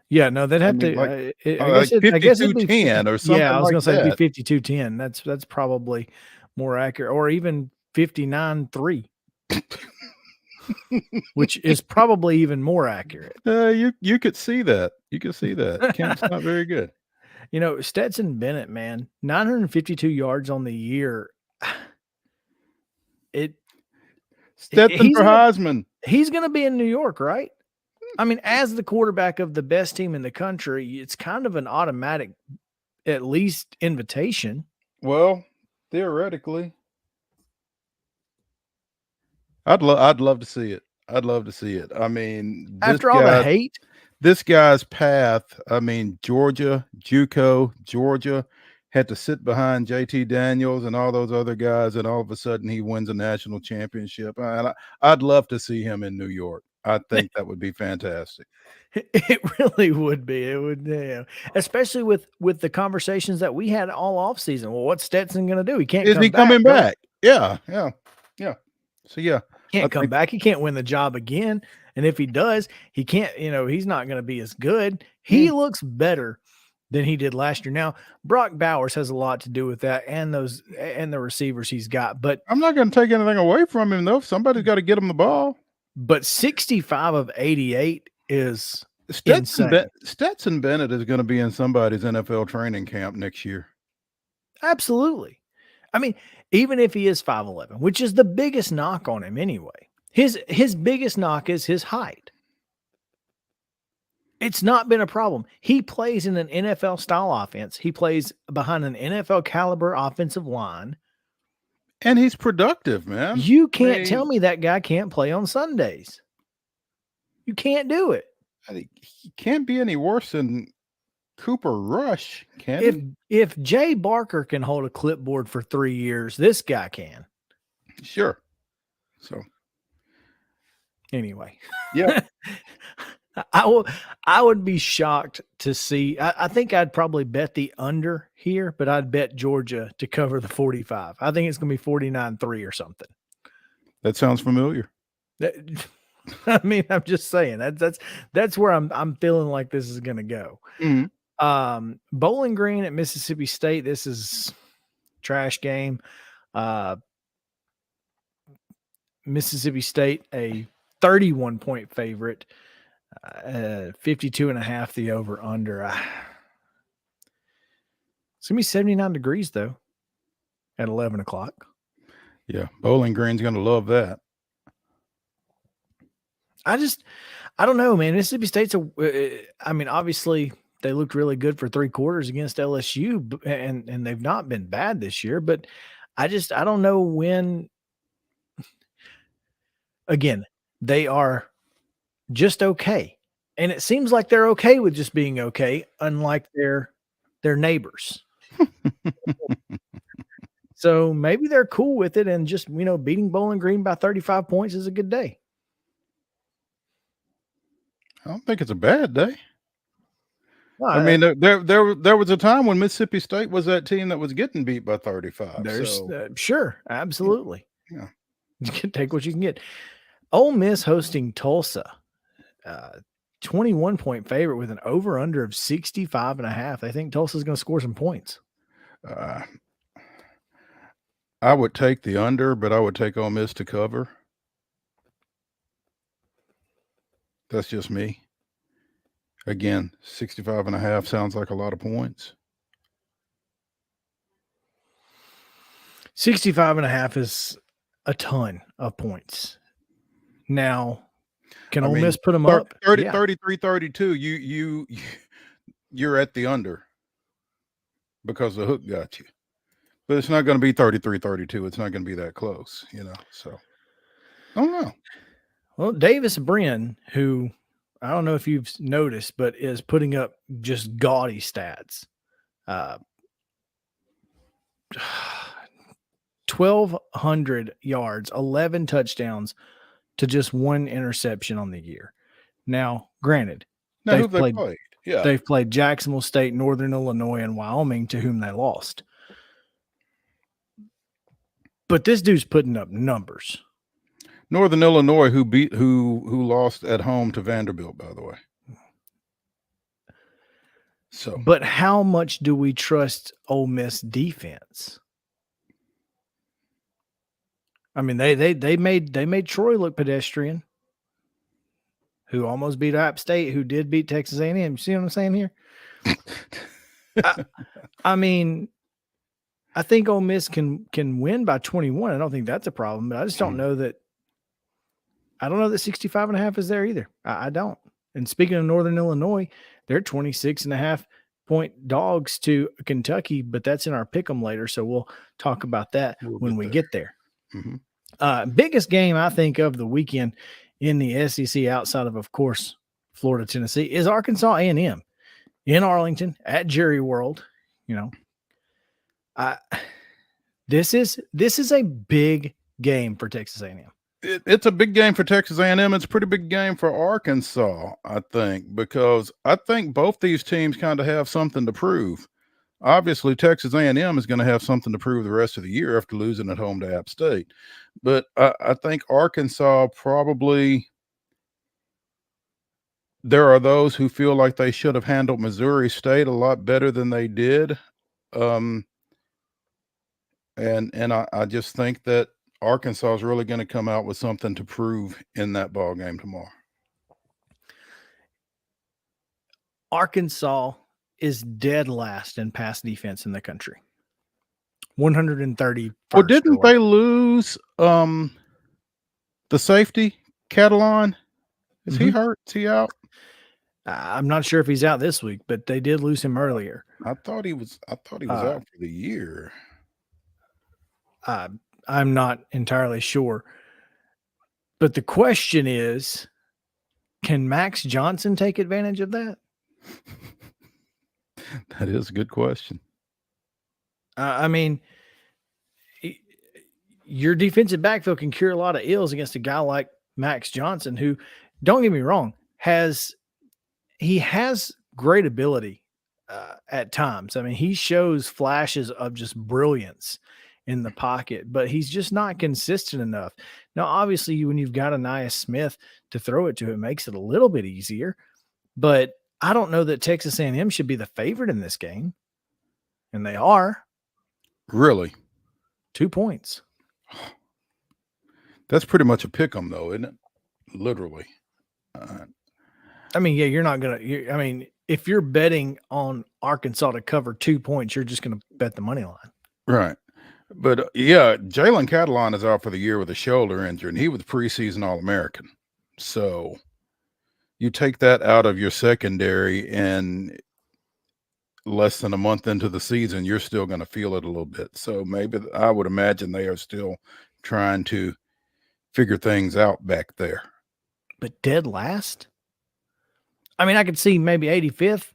Yeah, no, they'd have to. I guess it'd be 52-10 or something. Yeah, I was going to say that. it'd be 52-10. That's probably more accurate, or even 59-3, which is probably even more accurate. You could see that. You could see that. Kent's not very good. You know, Stetson Bennett, man, 952 yards on the year. Stetson for Heisman. He's going to be in New York, right? I mean, as the quarterback of the best team in the country, it's kind of an automatic, at least, invitation. Well, theoretically, I'd love to see it. I'd love to see it. I mean, after all the hate, this guy's path. I mean, JUCO, Georgia had to sit behind JT Daniels and all those other guys, and all of a sudden he wins a national championship. And I'd love to see him in New York. I think that would be fantastic. It really would be. It would, especially with the conversations that we had all off season. Well, what's Stetson going to do? He can't. Is he coming back? Yeah. So yeah, can't come back. He can't win the job again. And if he does, he can't. He's not going to be as good. He looks better than he did last year. Now, Brock Bowers has a lot to do with that, and the receivers he's got. But I'm not going to take anything away from him, though. Somebody's got to get him the ball. But 65 of 88 is insane. Stetson Bennett is going to be in somebody's NFL training camp next year. Absolutely. I mean, even if he is 5'11", which is the biggest knock on him anyway. His biggest knock is his height. It's not been a problem. He plays in an NFL style offense. He plays behind an NFL caliber offensive line. And he's productive, man. You can't tell me that guy can't play on Sundays. You can't do it. He can't be any worse than Cooper Rush, can he? If Jay Barker can hold a clipboard for 3 years, this guy can. Sure. So anyway. Yeah. I would be shocked to see. I think I'd probably bet the under here, but I'd bet Georgia to cover the 45. I think it's going to be 49-3 or something. That sounds familiar. I mean, I'm just saying that's where I'm feeling like this is going to go. Mm-hmm. Bowling Green at Mississippi State. This is trash game. Mississippi State, a 31-point favorite. 52.5 the over under. It's gonna be 79 degrees though at 11 o'clock. Yeah, Bowling Green's going to love that. I don't know, man. Mississippi State's obviously they looked really good for 3 quarters against LSU, and they've not been bad this year, but I don't know when. Again, they are just okay, and it seems like they're okay with just being okay, unlike their neighbors. So maybe they're cool with it, and just beating Bowling Green by 35 points is a good day. I don't think it's a bad day. Well, I mean, there was a time when Mississippi State was that team that was getting beat by 35. Sure, absolutely. Yeah. You can take what you can get. Ole Miss hosting Tulsa, 21-point favorite with an over-under of 65.5. I think Tulsa's going to score some points. I would take the under, but I would take Ole Miss to cover. That's just me. Again, 65.5 sounds like a lot of points. 65.5 is a ton of points. Now, can Ole Miss put them up? 33-32, you're at the under because the hook got you. But it's not going to be 33-32. It's not going to be that close, so I don't know. Well, Davis Brin, who I don't know if you've noticed, but is putting up just gaudy stats. 1,200 yards, 11 touchdowns to just 1 interception on the year. Now, granted, they've played. Yeah. They've played Jacksonville State, Northern Illinois, and Wyoming, to whom they lost. But this dude's putting up numbers. Northern Illinois, who lost at home to Vanderbilt, by the way. So, but how much do we trust Ole Miss defense? I mean, they made Troy look pedestrian, who almost beat App State, who did beat Texas A&M. You see what I'm saying here? I mean, I think Ole Miss can win by 21. I don't think that's a problem, but I just don't know that. I don't know that 65.5 is there either. I don't. And speaking of Northern Illinois, they're 26.5-point dogs to Kentucky, but that's in our pick'em later, so we'll talk about that when we get there. Mm-hmm. Biggest game I think of the weekend in the SEC, outside of course, Florida, Tennessee, is Arkansas A&M in Arlington at Jerry World. This is a big game for Texas A&M. It's a big game for Texas A&M. It's a pretty big game for Arkansas, I think, because I think both these teams kind of have something to prove. Obviously, Texas A&M is going to have something to prove the rest of the year after losing at home to App State. But I think Arkansas probably – there are those who feel like they should have handled Missouri State a lot better than they did. And I just think that Arkansas is really going to come out with something to prove in that ball game tomorrow. Arkansas is dead last in pass defense in the country. 130. Well, didn't they lose the safety, Catalan? Is he hurt? Is he out? I'm not sure if he's out this week, but they did lose him earlier. I thought he was out for the year. I'm not entirely sure. But the question is, can Max Johnson take advantage of that? That is a good question. I mean, your defensive backfield can cure a lot of ills against a guy like Max Johnson, who, don't get me wrong, has great ability at times. I mean, he shows flashes of just brilliance in the pocket, but he's just not consistent enough. Now, obviously, when you've got Anais Smith to throw it to, it makes it a little bit easier, but I don't know that Texas A&M should be the favorite in this game, and they are. Really? 2 points. That's pretty much a pick 'em, though, isn't it? Literally. I mean, yeah, you're not going to – I mean, if you're betting on Arkansas to cover 2 points, you're just going to bet the money line. Right. But yeah, Jalen Catalon is out for the year with a shoulder injury, and he was preseason All-American. So you take that out of your secondary, and less than a month into the season, you're still going to feel it a little bit. So maybe I would imagine they are still trying to figure things out back there. But dead last? I mean, I could see maybe 85th.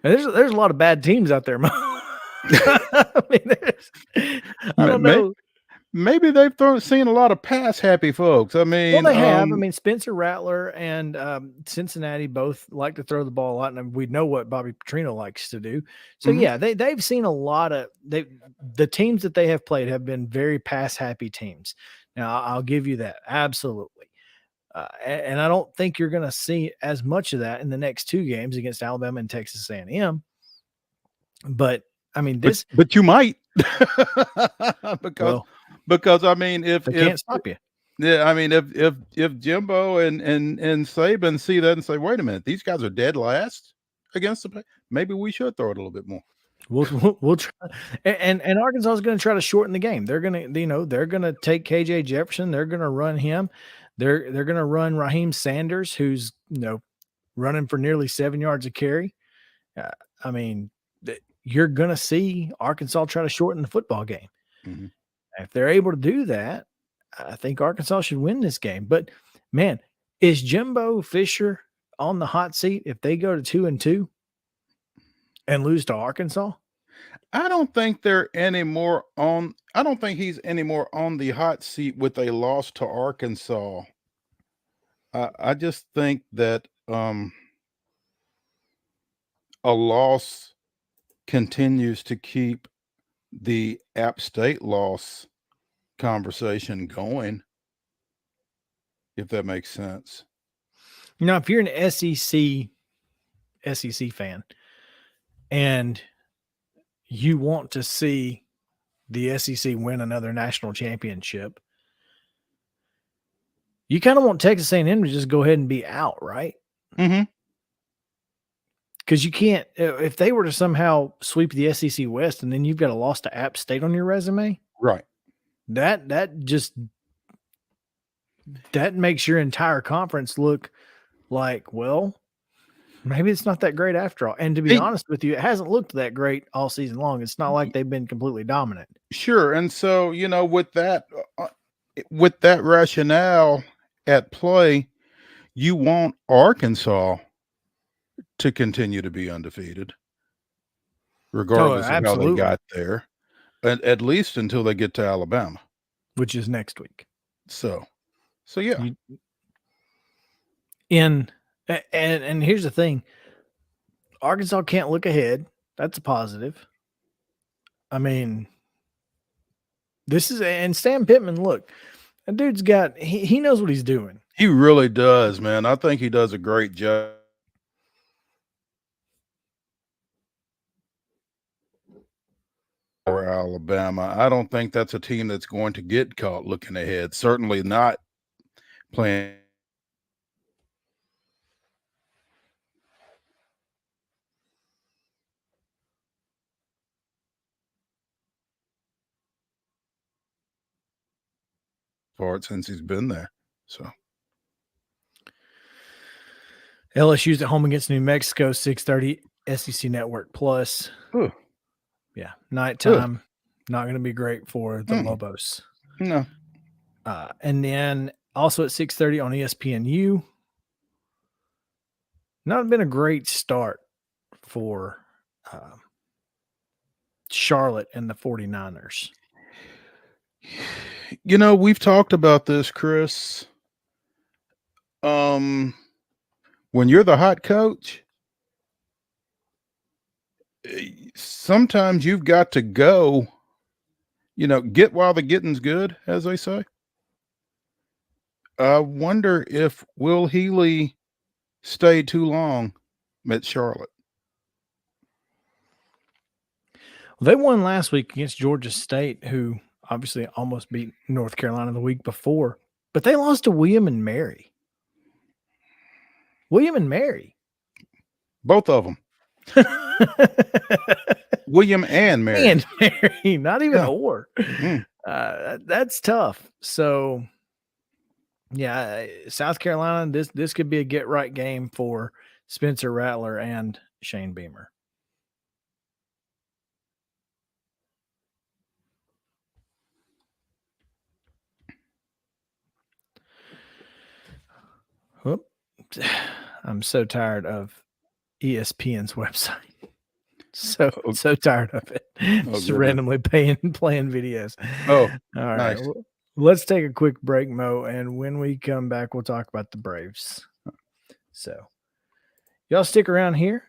And there's a lot of bad teams out there, Mo. I mean, I don't know. Maybe they've seen a lot of pass-happy folks. I mean, well, they have. I mean, Spencer Rattler and Cincinnati both like to throw the ball a lot, and we know what Bobby Petrino likes to do. So yeah, they've seen a lot of the teams that they have played have been very pass-happy teams. Now, I'll give you that, absolutely. And I don't think you're going to see as much of that in the next two games against Alabama and Texas A&M. But I mean, but you might because I mean, if they can't stop you. Yeah, I mean, if Jimbo and Saban see that and say, wait a minute, these guys are dead last against the, maybe we should throw it a little bit more. We'll try, and Arkansas is going to try to shorten the game. They're going to, they're going to take KJ Jefferson. They're going to run him. They're going to run Raheem Sanders, who's running for nearly 7 yards a carry. I mean, you're going to see Arkansas try to shorten the football game. Mm-hmm. If they're able to do that, I think Arkansas should win this game. But man, is Jimbo Fisher on the hot seat if they go to 2-2 and lose to Arkansas? I don't think they're anymore on. I don't think he's anymore on the hot seat with a loss to Arkansas. I just think that a loss continues to keep the App State loss conversation going, if that makes sense. If you're an SEC fan and you want to see the SEC win another national championship, you kind of want Texas A&M to just go ahead and be out, right? Mm-hmm. Because you can't, if they were to somehow sweep the SEC West and then you've got a loss to App State on your resume, right? That makes your entire conference look like, well, maybe it's not that great after all. And to be honest with you, it hasn't looked that great all season long. It's not like they've been completely dominant. Sure. And so, with that rationale at play, you want Arkansas to continue to be undefeated, regardless of how they got there, at least until they get to Alabama, which is next week. So yeah. And here's the thing: Arkansas can't look ahead. That's a positive. I mean, and Sam Pittman, look, that dude's he knows what he's doing. He really does, man. I think he does a great job. For Alabama, I don't think that's a team that's going to get caught looking ahead. Certainly not playing. For it since he's been there. So LSU's at home against New Mexico, 6:30 SEC Network Plus. Ooh. Yeah, nighttime. Not going to be great for the Lobos. No. And then also at 6:30 on ESPNU. Not been a great start for Charlotte and the 49ers. We've talked about this, Chris. When you're the hot coach, sometimes you've got to go, get while the getting's good, as they say. I wonder if Will Healy stayed too long at Charlotte. Well, they won last week against Georgia State, who obviously almost beat North Carolina the week before, but they lost to William and Mary. Both of them. William and Mary. And Mary, not even Yeah. or. That's tough. So, yeah, South Carolina, this could be a get right game for Spencer Rattler and Shane Beamer. Whoop. I'm so tired of ESPN's website. So tired of it. Just randomly playing videos. Oh, all right. nice. Well, let's take a quick break, Mo, and when we come back, we'll talk about the Braves. So, y'all stick around here.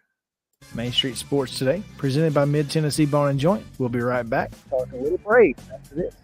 Main Street Sports Today, presented by Mid Tennessee Bone and Joint. We'll be right back. Talking a little Braves after this.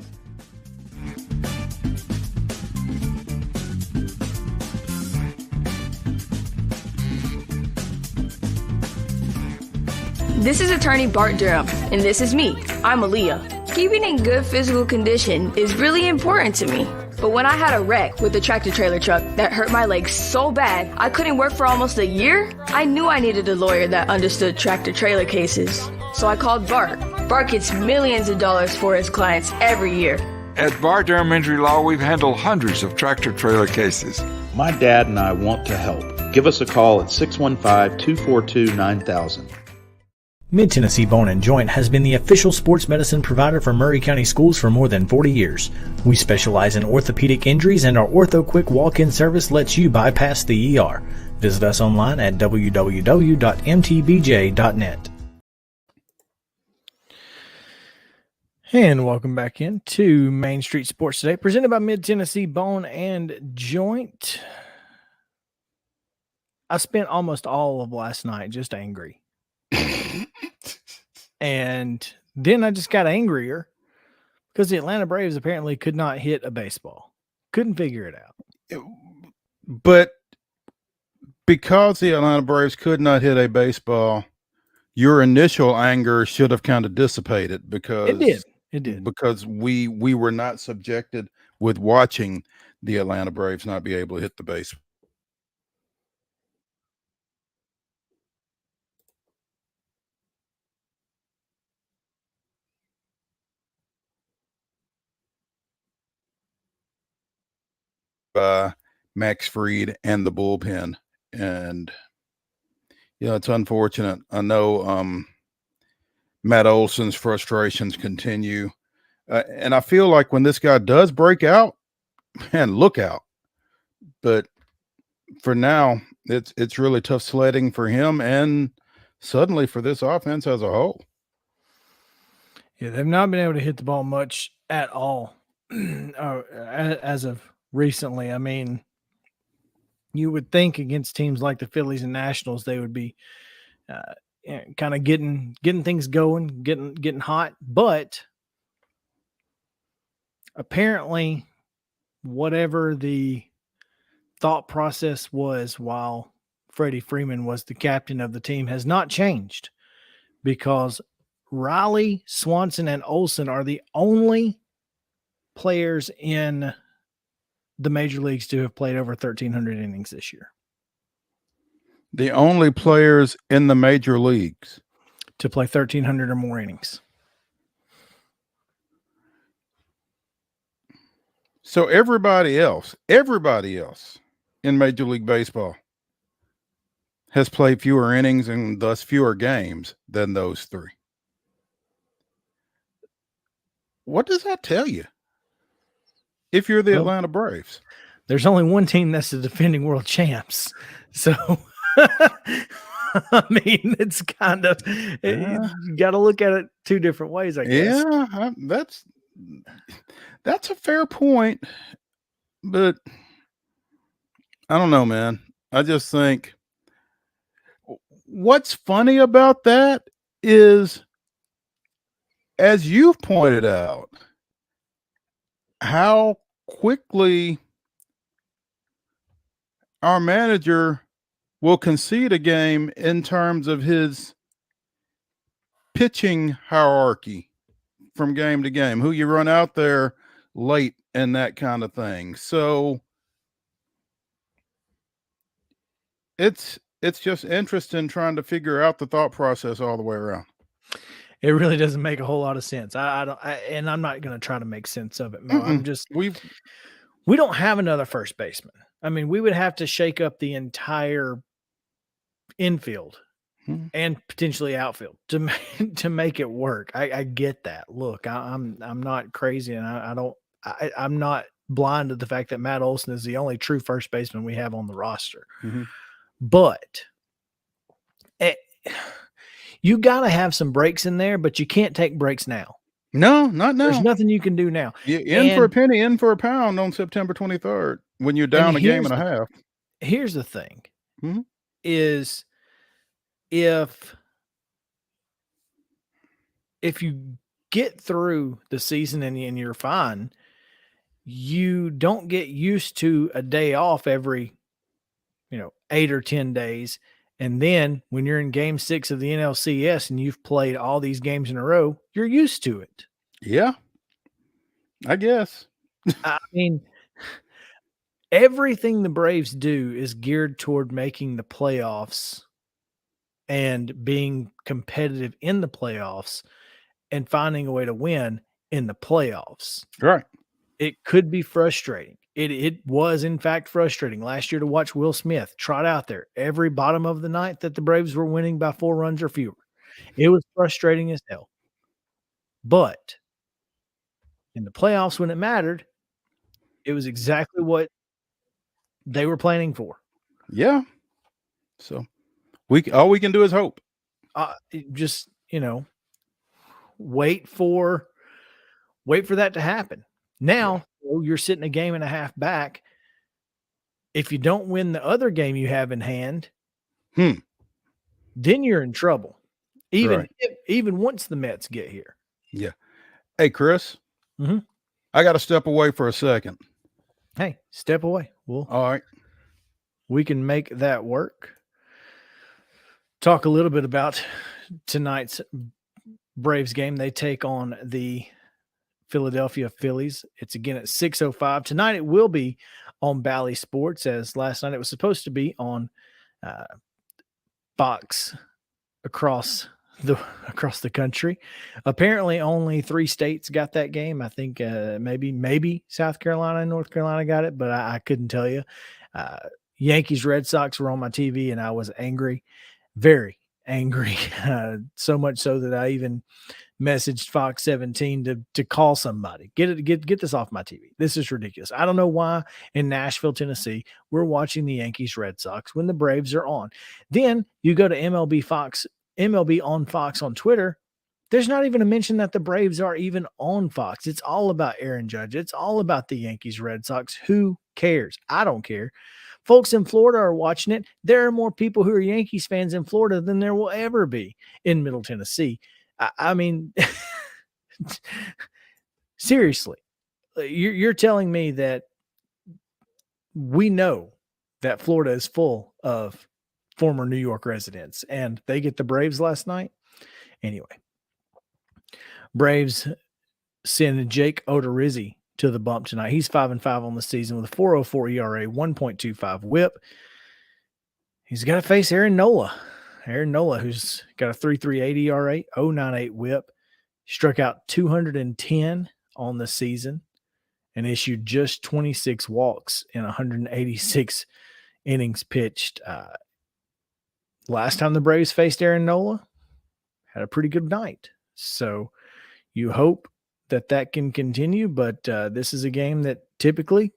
This is attorney Bart Durham, and this is me. I'm Aaliyah. Keeping in good physical condition is really important to me. But when I had a wreck with a tractor trailer truck that hurt my legs so bad I couldn't work for almost a year, I knew I needed a lawyer that understood tractor trailer cases. So I called Bart. Bart gets millions of dollars for his clients every year. At Bart Durham Injury Law, we've handled hundreds of tractor trailer cases. My dad and I want to help. Give us a call at 615-242-9000. Mid Tennessee Bone and Joint has been the official sports medicine provider for Maury County Schools for more than 40 years. We specialize in orthopedic injuries, and our Ortho Quick walk-in service lets you bypass the ER. Visit us online at www.mtbj.net. And welcome back in to Main Street Sports Today, presented by Mid Tennessee Bone and Joint. I spent almost all of last night just angry. And then I just got angrier because the Atlanta Braves apparently could not hit a baseball. Couldn't figure it out. But because the Atlanta Braves could not hit a baseball, your initial anger should have kind of dissipated because it did. Because we were not subjected with watching the Atlanta Braves not be able to hit the baseball. By Max Fried and the bullpen, and it's unfortunate. I know Matt Olson's frustrations continue, and I feel like when this guy does break out, man, look out. But for now, it's really tough sledding for him, and suddenly for this offense as a whole. Yeah, they've not been able to hit the ball much at all as of recently. I mean, you would think against teams like the Phillies and Nationals, they would be kind of getting things going, getting hot. But apparently, whatever the thought process was while Freddie Freeman was the captain of the team has not changed, because Riley, Swanson, and Olson are the only players in the major leagues to have played over 1,300 innings this year. The only players in the major leagues to play 1,300 or more innings. So everybody else in Major League Baseball has played fewer innings and thus fewer games than those three. What does that tell you? If you're the Atlanta Braves, there's only one team that's the defending world champs. So, I mean, it's kind of, you got to look at it two different ways, I guess. Yeah, that's a fair point. But I don't know, man. I just think what's funny about that is, as you've pointed out, how quickly our manager will concede a game in terms of his pitching hierarchy from game to game, who you run out there late and that kind of thing. So it's just interesting trying to figure out the thought process all the way around. It really doesn't make a whole lot of sense. And I'm not going to try to make sense of it, Mo. I'm just we don't have another first baseman. I mean, we would have to shake up the entire infield and potentially outfield to make it work. I get that. Look, I'm not crazy, and I'm not blind to the fact that Matt Olson is the only true first baseman we have on the roster. But you got to have some breaks in there, but you can't take breaks now. No, not now. There's nothing you can do now. In for a penny, in for a pound on September 23rd when you're down a game and a half. Here's the thing is if you get through the season and you're fine, you don't get used to a day off every 8 or 10 days. And then when you're in game 6 of the NLCS and you've played all these games in a row, you're used to it. Yeah, I guess. I mean, everything the Braves do is geared toward making the playoffs and being competitive in the playoffs and finding a way to win in the playoffs. Right. It could be frustrating. It was, in fact, frustrating last year to watch Will Smith trot out there every bottom of the ninth that the Braves were winning by 4 runs or fewer. It was frustrating as hell. But in the playoffs, when it mattered, it was exactly what they were planning for. Yeah. So all we can do is hope. Just, wait for that to happen. Now, you're sitting a game and a half back. If you don't win the other game you have in hand, then you're in trouble. Even once the Mets get here. Yeah. Hey, Chris. I got to step away for a second. Hey, step away. All right. We can make that work. Talk a little bit about tonight's Braves game. They take on the Philadelphia Phillies. It's again at 6:05 tonight. It will be on Bally Sports, as last night it was supposed to be on Fox across the country. Apparently, only 3 states got that game. I think maybe South Carolina and North Carolina got it, but I couldn't tell you. Yankees Red Sox were on my TV, and I was angry, very angry, so much so that I even messaged Fox 17 to call somebody. Get this off my TV. This is ridiculous. I don't know why in Nashville, Tennessee, we're watching the Yankees Red Sox when the Braves are on. Then you go to MLB on Fox on Twitter. There's not even a mention that the Braves are even on Fox. It's all about Aaron Judge. It's all about the Yankees Red Sox. Who cares? I don't care. Folks in Florida are watching it. There are more people who are Yankees fans in Florida than there will ever be in Middle Tennessee. I mean, seriously, you're telling me that we know that Florida is full of former New York residents and they get the Braves last night? Anyway, Braves send Jake Odorizzi to the bump tonight. He's 5-5 on the season with a 4.04 ERA, 1.25 WHIP. He's got to face Aaron Nola. Aaron Nola, who's got a 3.38 ERA, 0.98 WHIP, struck out 210 on the season and issued just 26 walks in 186 innings pitched. Last time the Braves faced Aaron Nola, had a pretty good night. So you hope that can continue, but this is a game that typically,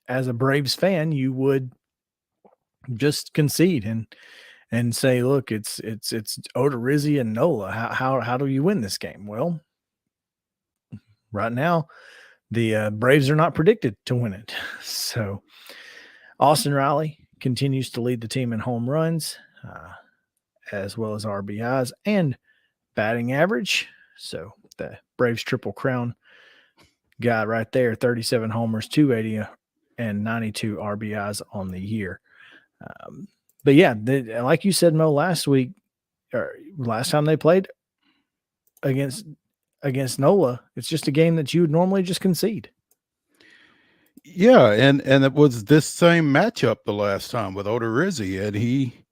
as a Braves fan, you would just concede and say, look, it's Odorizzi and Nola. How do you win this game? Well, right now, the Braves are not predicted to win it. So Austin Riley continues to lead the team in home runs, as well as RBIs and batting average. So the Braves Triple Crown guy right there, 37 homers, 280 and 92 RBIs on the year. But yeah, like you said, Mo, last week, or last time they played against Nola, it's just a game that you would normally just concede. Yeah, and it was this same matchup the last time with Odorizzi, and he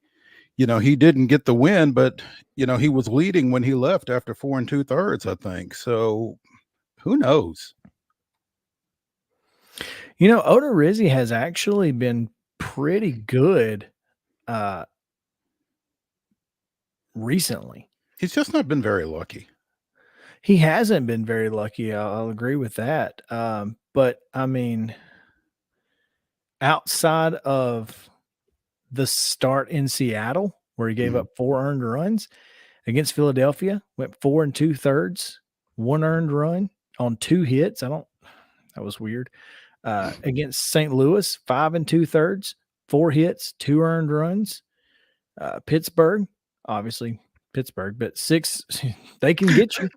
he didn't get the win, but he was leading when he left after 4 2/3, I think. So who knows? Odorizzi has actually been pretty good recently. He's just not been very lucky. He hasn't been very lucky. I'll agree with that. But I mean, outside of the start in Seattle, where he gave up 4 earned runs, against Philadelphia, went 4 2/3, 1 earned run on 2 hits. That was weird. Against St. Louis, 5 2/3, 4 hits, 2 earned runs. Pittsburgh, obviously Pittsburgh, but 6, they can get you.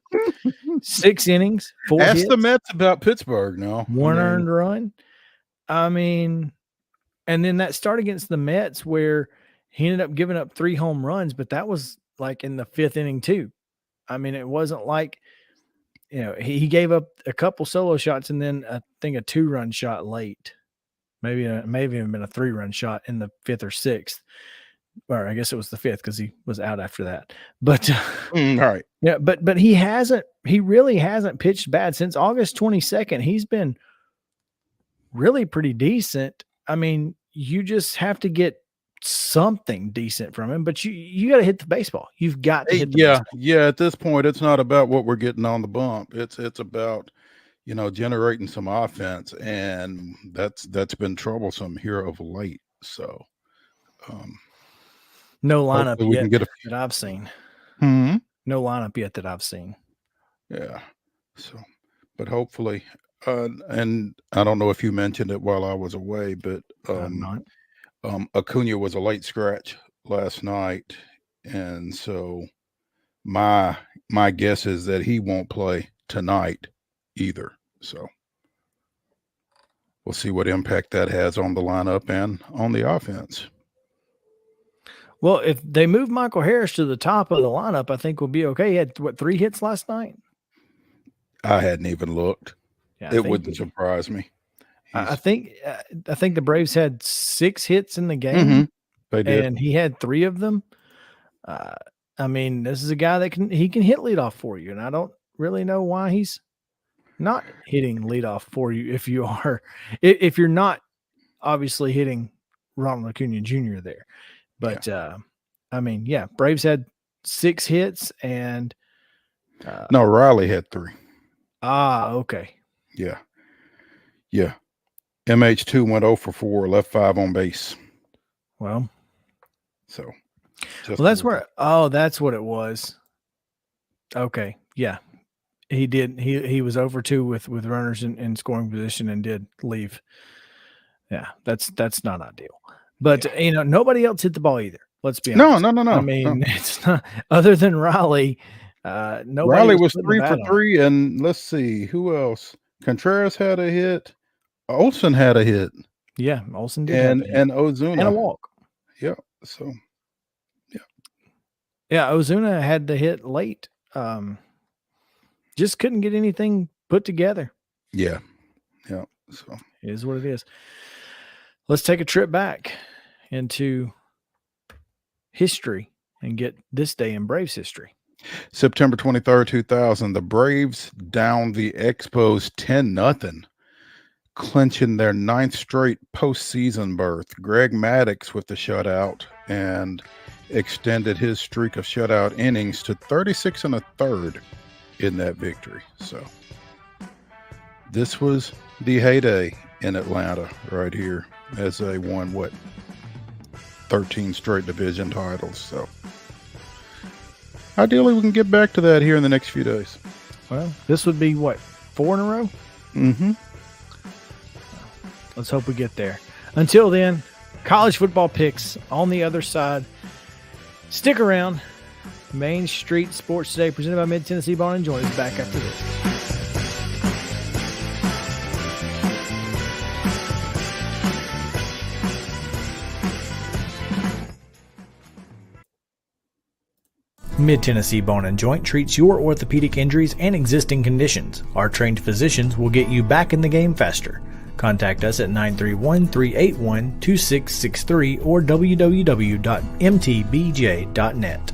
6 innings, 4 hits. Ask the Mets about Pittsburgh now. 1 earned run. I mean, and then that start against the Mets where he ended up giving up 3 home runs, but that was like in the 5th inning too. I mean, it wasn't like, he gave up a couple solo shots and then I think a 2-run shot late. Maybe even been a 3-run shot in the 5th or 6th. Or I guess it was the 5th because he was out after that. But all right. Yeah, but he really hasn't pitched bad since August 22nd. He's been really pretty decent. I mean, you just have to get something decent from him, but you got to hit the baseball. You've got to hit the baseball. Yeah. At this point, it's not about what we're getting on the bump. It's about, generating some offense, and that's been troublesome here of late. So, no lineup yet that I've seen. No lineup yet that I've seen. Yeah. So, but hopefully, and I don't know if you mentioned it while I was away, but Acuna was a late scratch last night, and so my guess is that he won't play tonight either. So we'll see what impact that has on the lineup and on the offense. Well, if they move Michael Harris to the top of the lineup, I think we'll be okay. He had 3 hits last night? I hadn't even looked. Yeah, it wouldn't surprise me. I think the Braves had 6 hits in the game. Mm-hmm. They did, and he had 3 of them. I mean, this is a guy that can hit leadoff for you, and I don't really know why he's not hitting leadoff for you. If you're not obviously hitting Ronald Acuna Jr. there, but I mean, Braves had 6 hits, and no, Riley had 3. Okay. Yeah. MH2 went 0 for 4, left 5 on base. Well, so that's what it was. Okay. Yeah. He did. He was over 2 with runners in scoring position and did leave. Yeah. That's not ideal, but nobody else hit the ball either. Let's be honest. No. I mean, it's not, other than Riley. Nobody Riley was 3 for 3, and let's see who else. Contreras had a hit. Olsen had a hit. Yeah, Olsen did. And Ozuna and a walk. Yeah. So. Yeah, Ozuna had the hit late. Just couldn't get anything put together. Yeah. So it is what it is. Let's take a trip back into history and get this day in Braves history. September 23rd, 2000, the Braves downed the Expos 10-0, clinching their 9th straight postseason berth. Greg Maddux with the shutout and extended his streak of shutout innings to 36 1/3 in that victory. So this was the heyday in Atlanta right here, as they won 13 straight division titles. So ideally, we can get back to that here in the next few days. Well, this would be 4 in a row? Mm-hmm. Let's hope we get there. Until then, college football picks on the other side. Stick around. Main Street Sports Today, presented by Mid-Tennessee Bar and Joint, is back after this. Mid-Tennessee Bone & Joint treats your orthopedic injuries and existing conditions. Our trained physicians will get you back in the game faster. Contact us at 931-381-2663 or www.mtbj.net.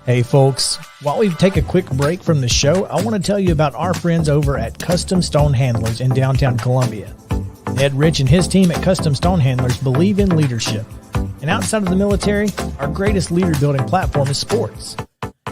Hey folks, while we take a quick break from the show, I want to tell you about our friends over at Custom Stone Handlers in downtown Columbia. Ed Rich and his team at Custom Stone Handlers believe in leadership. And outside of the military, our greatest leader building platform is sports.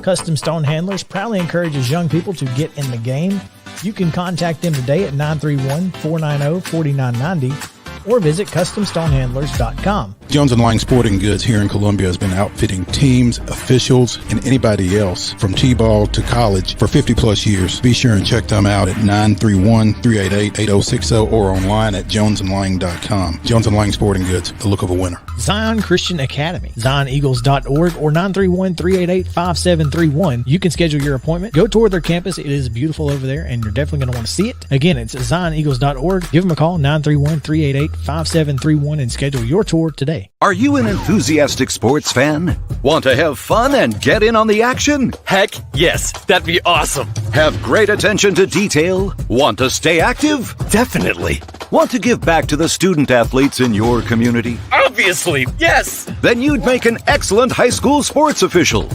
Custom Stone Handlers proudly encourages young people to get in the game. You can contact them today at 931-490-4990 or visit CustomStonehandlers.com. Jones & Lang Sporting Goods here in Columbia has been outfitting teams, officials, and anybody else from T-ball to college for 50-plus years. Be sure and check them out at 931-388-8060 or online at jonesandlang.com. Jones & Lang Sporting Goods, the look of a winner. Zion Christian Academy, ZionEagles.org or 931-388-5731. You can schedule your appointment. Go tour their campus. It is beautiful over there, and you're definitely going to want to see it. Again, it's ZionEagles.org. Give them a call, 931-388-5731, and schedule your tour today. Are you an enthusiastic sports fan? Want to have fun and get in on the action? Heck, yes. That'd be awesome. Have great attention to detail? Want to stay active? Definitely. Want to give back to the student athletes in your community? Obviously, yes. Then you'd make an excellent high school sports official.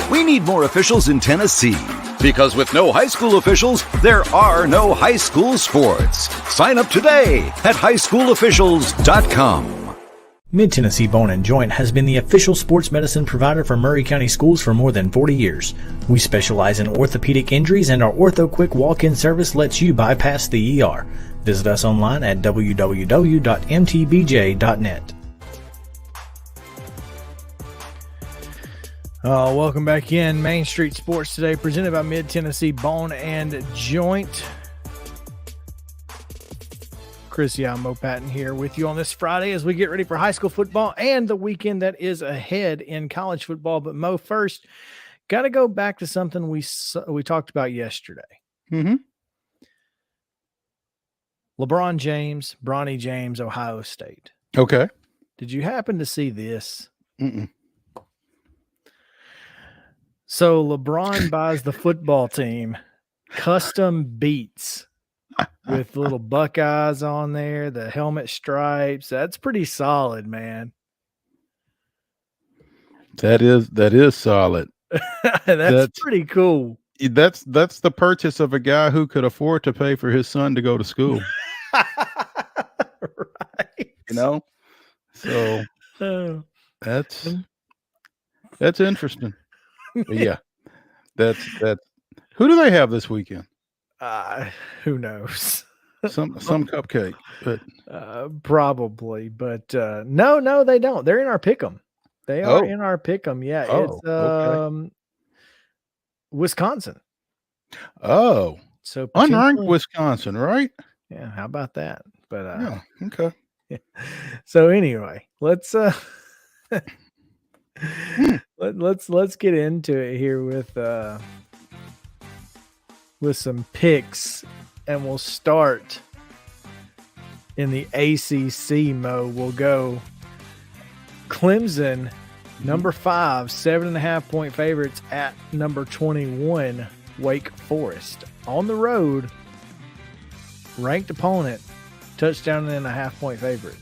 We need more officials in Tennessee. Because with no high school officials, there are no high school sports. Sign up today at highschoolofficials.com. Mid-Tennessee Bone & Joint has been the official sports medicine provider for Murray County Schools for more than 40 years. We specialize in orthopedic injuries, and our Ortho Quick walk-in service lets you bypass the ER. Visit us online at www.mtbj.net. Welcome back in. Main Street Sports today, presented by Mid-Tennessee Bone & Joint. Chris Mo Patton here with you on this Friday as we get ready for high school football and the weekend that is ahead in college football. But Mo, first, got to go back to something we talked about yesterday. Mm-hmm. LeBron James, Bronny James, Ohio State. Okay. Did you happen to see this? Mm-mm. So LeBron buys the football team custom beats with little Buckeyes on there, the helmet stripes. That's pretty solid, man. That is solid. That's pretty cool. That's the purchase of a guy who could afford to pay for his son to go to school. Right. You know? So that's interesting. But yeah. That's who do they have this weekend? Who knows? Some cupcake, but probably. But no, they don't. They're in our pick'em. They are in our pick'em. Yeah, it's okay. Wisconsin. Oh, so unranked Wisconsin, right? Yeah, how about that? But yeah, okay. Yeah. So anyway, let's let's get into it here with some picks, and we'll start in the ACC. Mo, we'll go Clemson, number 5, 7.5-point favorites at number 21, Wake Forest. On the road, ranked opponent, touchdown and a half-point favorite.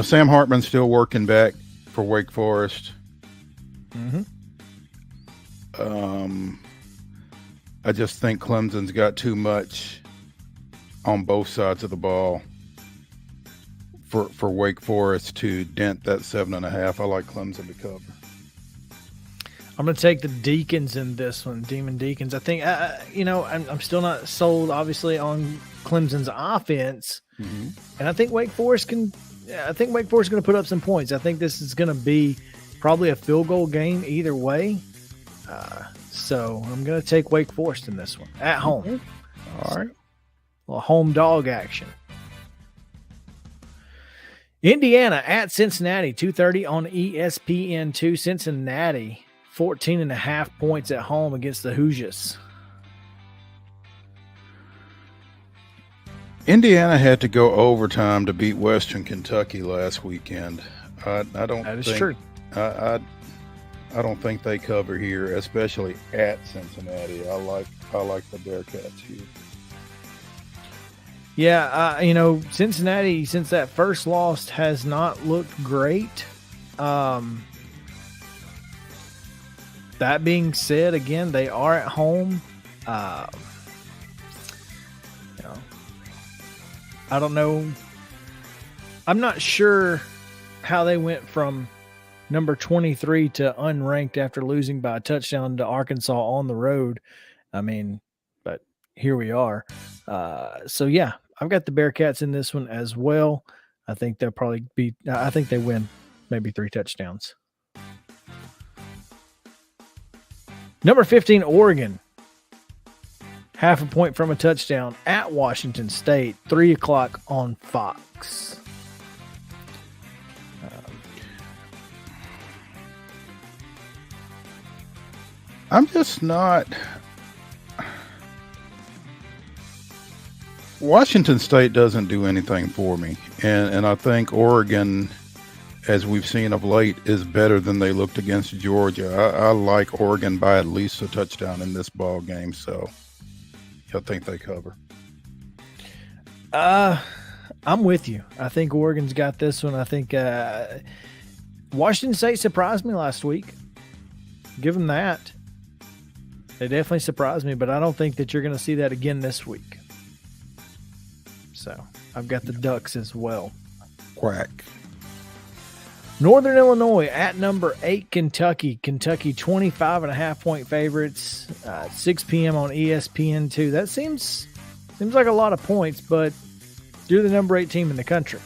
Sam Hartman's still working back for Wake Forest. Mm-hmm. I just think Clemson's got too much on both sides of the ball for Wake Forest to dent that 7.5. I like Clemson to cover. I'm going to take the Deacons in this one, Demon Deacons. I think, I'm still not sold, obviously, on Clemson's offense. Mm-hmm. And I think Wake Forest is going to put up some points. I think this is going to be probably a field goal game either way. So I'm going to take Wake Forest in this one at home. Mm-hmm. All right. Well, home dog action. Indiana at Cincinnati, 2:30 on ESPN2. Cincinnati 14.5 points at home against the Hoosiers. Indiana had to go overtime to beat Western Kentucky last weekend. I don't. That is think, true. I don't think they cover here, especially at Cincinnati. I like the Bearcats here. Yeah, Cincinnati, since that first loss, has not looked great. That being said, again, they are at home. I don't know. I'm not sure how they went from number 23 to unranked after losing by a touchdown to Arkansas on the road. But here we are. So yeah, I've got the Bearcats in this one as well. I think they'll probably I think they win maybe 3 touchdowns. Number 15, Oregon. 0.5 point from a touchdown at Washington State, 3:00 on Fox. I'm just not. Washington State doesn't do anything for me, and I think Oregon, as we've seen of late, is better than they looked against Georgia. I like Oregon by at least a touchdown in this ball game, so I think they cover. I'm with you. I think Oregon's got this one. I think Washington State surprised me last week. Give them that. They definitely surprised me, but I don't think that you're going to see that again this week. So I've got the Ducks as well. Quack. Northern Illinois at number 8, Kentucky. Kentucky 25.5 point favorites. 6 p.m. on ESPN2. That seems like a lot of points, but you're the number 8 team in the country.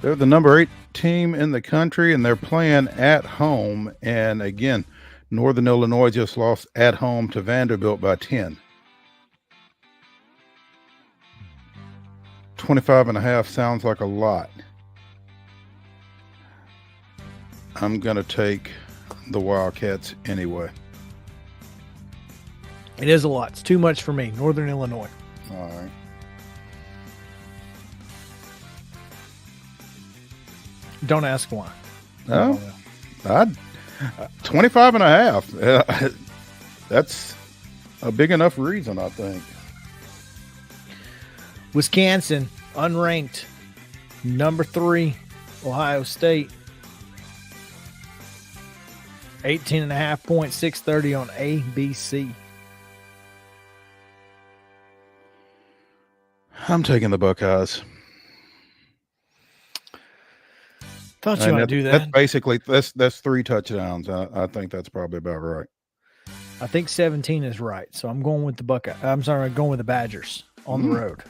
They're the number 8 team in the country, and they're playing at home. And again, Northern Illinois just lost at home to Vanderbilt by 10. 25.5 sounds like a lot. I'm going to take the Wildcats anyway. It is a lot. It's too much for me. Northern Illinois. All right. Don't ask why. No, 25.5. That's a big enough reason, I think. Wisconsin, unranked, number 3, Ohio State. 18.5 points, 6:30 on ABC. I'm taking the Buckeyes. Thought you might do that. That's basically that's 3 touchdowns. I think that's probably about right. I think 17 is right, so I'm going with the Buckeyes. I'm going with the Badgers on the road.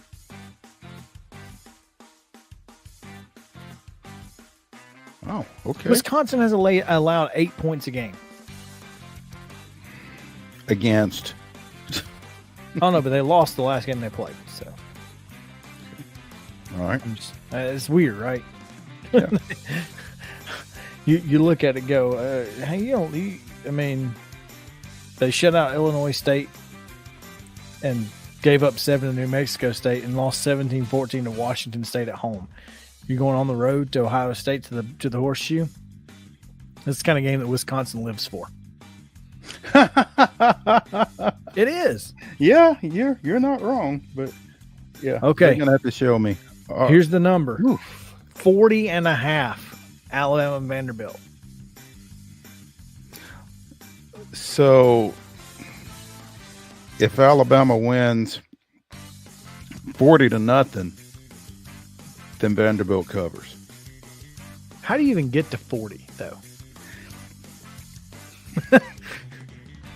Oh, okay. Wisconsin has allowed 8 points a game. Against. Oh, no, but they lost the last game they played. So, all right. It's weird, right? Yeah. you look at it, go, they shut out Illinois State and gave up 7 to New Mexico State and lost 17-14 to Washington State at home. You're going on the road to Ohio State to the Horseshoe. That's the kind of game that Wisconsin lives for. It is. Yeah, you're not wrong, but yeah. Okay. You're gonna have to show me. Here's the number. 40.5. Alabama Vanderbilt. So if Alabama wins 40-0, then Vanderbilt covers. How do you even get to 40, though?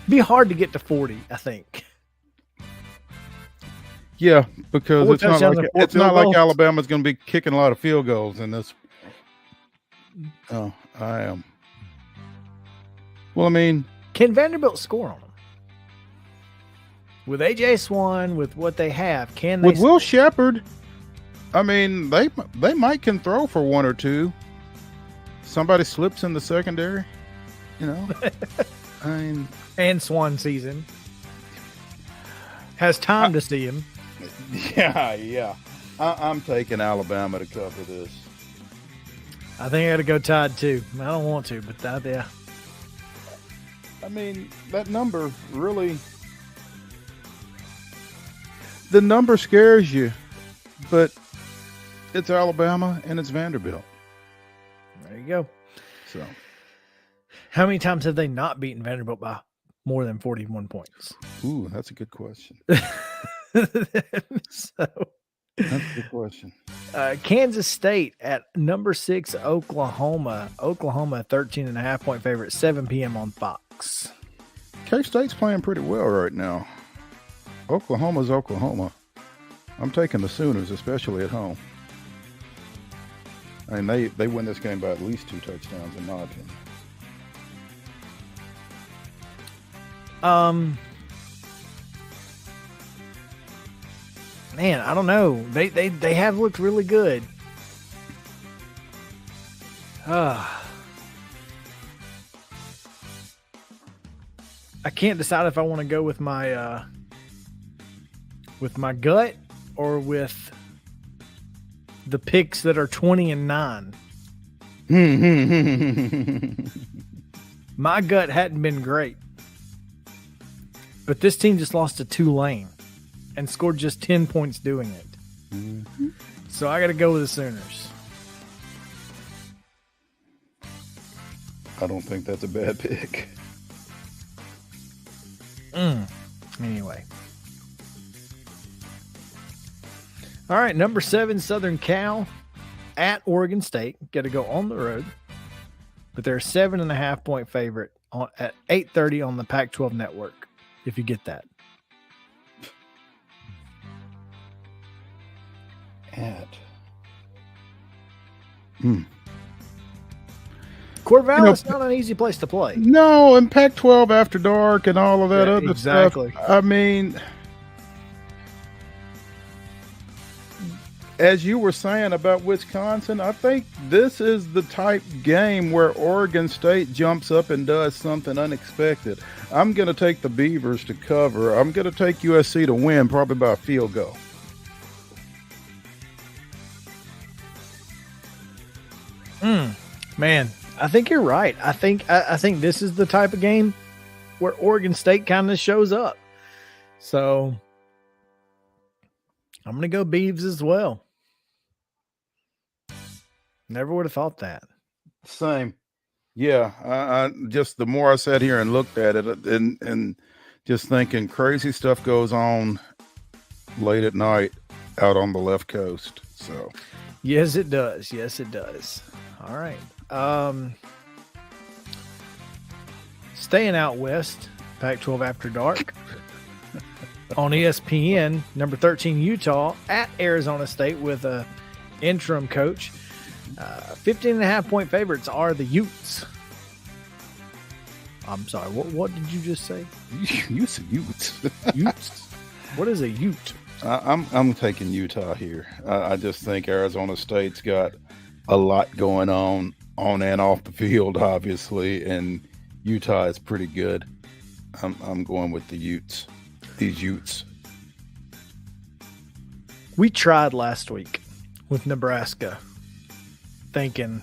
Be hard to get to 40, I think. Yeah, because it's not like Alabama's going to be kicking a lot of field goals in this. Oh, I am. Well, I mean, can Vanderbilt score on them? With AJ Swan, with what they have, can they? With Will Shepherd, I mean, they might can throw for 1 or 2. Somebody slips in the secondary. You know, I mean, and Swan season has time to see him. Yeah. I'm taking Alabama to cover this. I think I got to go Tide too. I don't want to, but yeah. I mean, that number really, the number scares you, but it's Alabama and it's Vanderbilt. There you go. So, how many times have they not beaten Vanderbilt by more than 41 points? Ooh, that's a good question. So, that's a good question. Kansas State at number 6, Oklahoma. Oklahoma, 13.5-point favorite, 7 p.m. on Fox. K-State's playing pretty well right now. Oklahoma's Oklahoma. I'm taking the Sooners, especially at home. I mean, they win this game by at least 2 touchdowns, in my opinion. Man, I don't know. They have looked really good. I can't decide if I want to go with my gut or with the picks that are 20-9. My gut hadn't been great, but this team just lost to Tulane and scored just 10 points doing it. Mm-hmm. So I got to go with the Sooners. I don't think that's a bad pick. Anyway. All right, number 7, Southern Cal at Oregon State. Got to go on the road. But they're a 7.5-point favorite at 8:30 on the Pac-12 network, if you get that. Corvallis, not an easy place to play. No, and Pac-12 after dark and all of that other stuff. I mean, as you were saying about Wisconsin, I think this is the type game where Oregon State jumps up and does something unexpected. I'm going to take the Beavers to cover. I'm going to take USC to win, probably by a field goal. Man, I think you're right. I think this is the type of game where Oregon State kind of shows up. So I'm going to go Beavs as well. Never would have thought that. Same. Yeah. I just, the more I sat here and looked at it and just thinking crazy stuff goes on late at night out on the left coast. So yes, it does. Yes, it does. All right. Staying out west, Pac-12 after dark. On ESPN, number 13 Utah at Arizona State with a interim coach. 15.5-point favorites are the Utes. I'm sorry, what did you just say? You said Utes. Utes? What is a Ute? I'm taking Utah here. I just think Arizona State's got a lot going on and off the field, obviously, and Utah is pretty good. I'm going with the Utes. These Utes. We tried last week with Nebraska, thinking,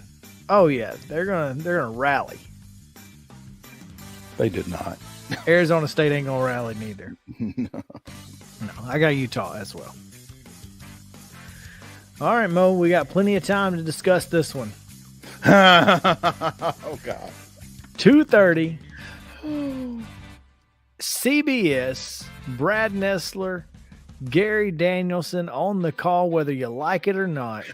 "Oh yeah, they're gonna rally." They did not. Arizona State ain't gonna rally neither. No, I got Utah as well. All right, Mo, we got plenty of time to discuss this one. Oh God. 2:30. CBS, Brad Nessler, Gary Danielson on the call, whether you like it or not.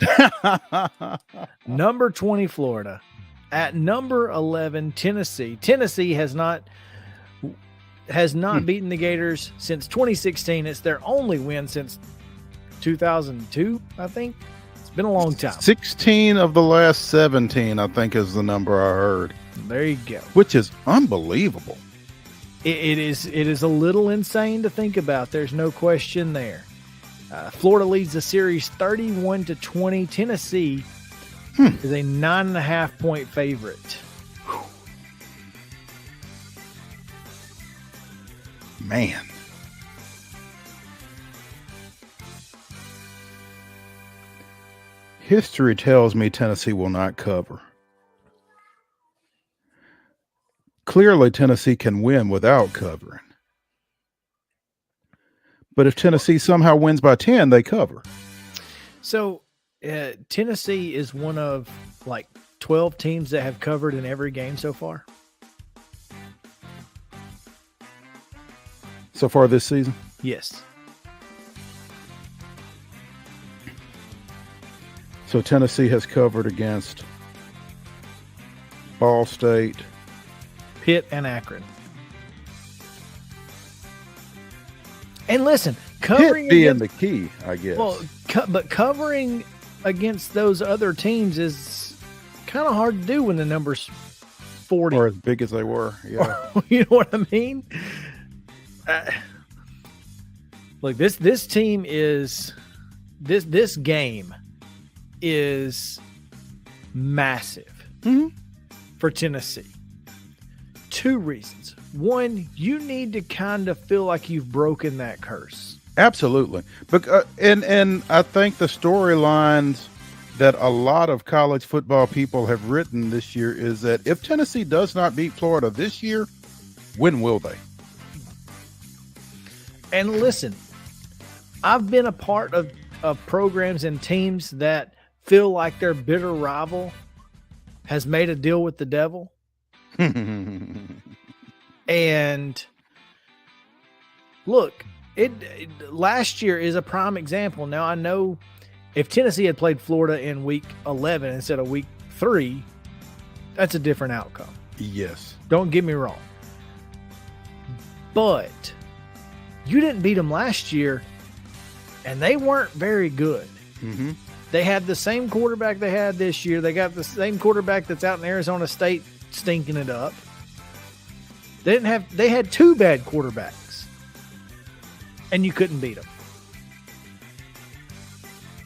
Number 20, Florida. At number 11, Tennessee. Tennessee has not beaten the Gators since 2016. It's their only win since 2002, I think. It's been a long time. 16 of the last 17, I think, is the number I heard. There you go. Which is unbelievable. It is a little insane to think about. There's no question there. Florida leads the series 31-20. Tennessee is a 9.5-point favorite. Man. History tells me Tennessee will not cover. Clearly, Tennessee can win without covering. But if Tennessee somehow wins by 10, they cover. So Tennessee is one of like 12 teams that have covered in every game so far. So far this season? Yes. So Tennessee has covered against Ball State, Pitt, and Akron. And listen, covering Pitt being the key, I guess. Well, but covering against those other teams is kind of hard to do when the number's 40 or as big as they were. Yeah, you know what I mean. Look, this team is this game is massive for Tennessee. Two reasons. One, you need to kind of feel like you've broken that curse. Absolutely. But and I think the storylines that a lot of college football people have written this year is that if Tennessee does not beat Florida this year, when will they? And listen, I've been a part of programs and teams that feel like their bitter rival has made a deal with the devil. And look, it last year is a prime example. Now, I know if Tennessee had played Florida in week 11 instead of week 3, that's a different outcome. Yes. Don't get me wrong. But you didn't beat them last year, and they weren't very good. Mm-hmm. They had the same quarterback they had this year. They got the same quarterback that's out in Arizona State stinking it up. They had two bad quarterbacks, and you couldn't beat them.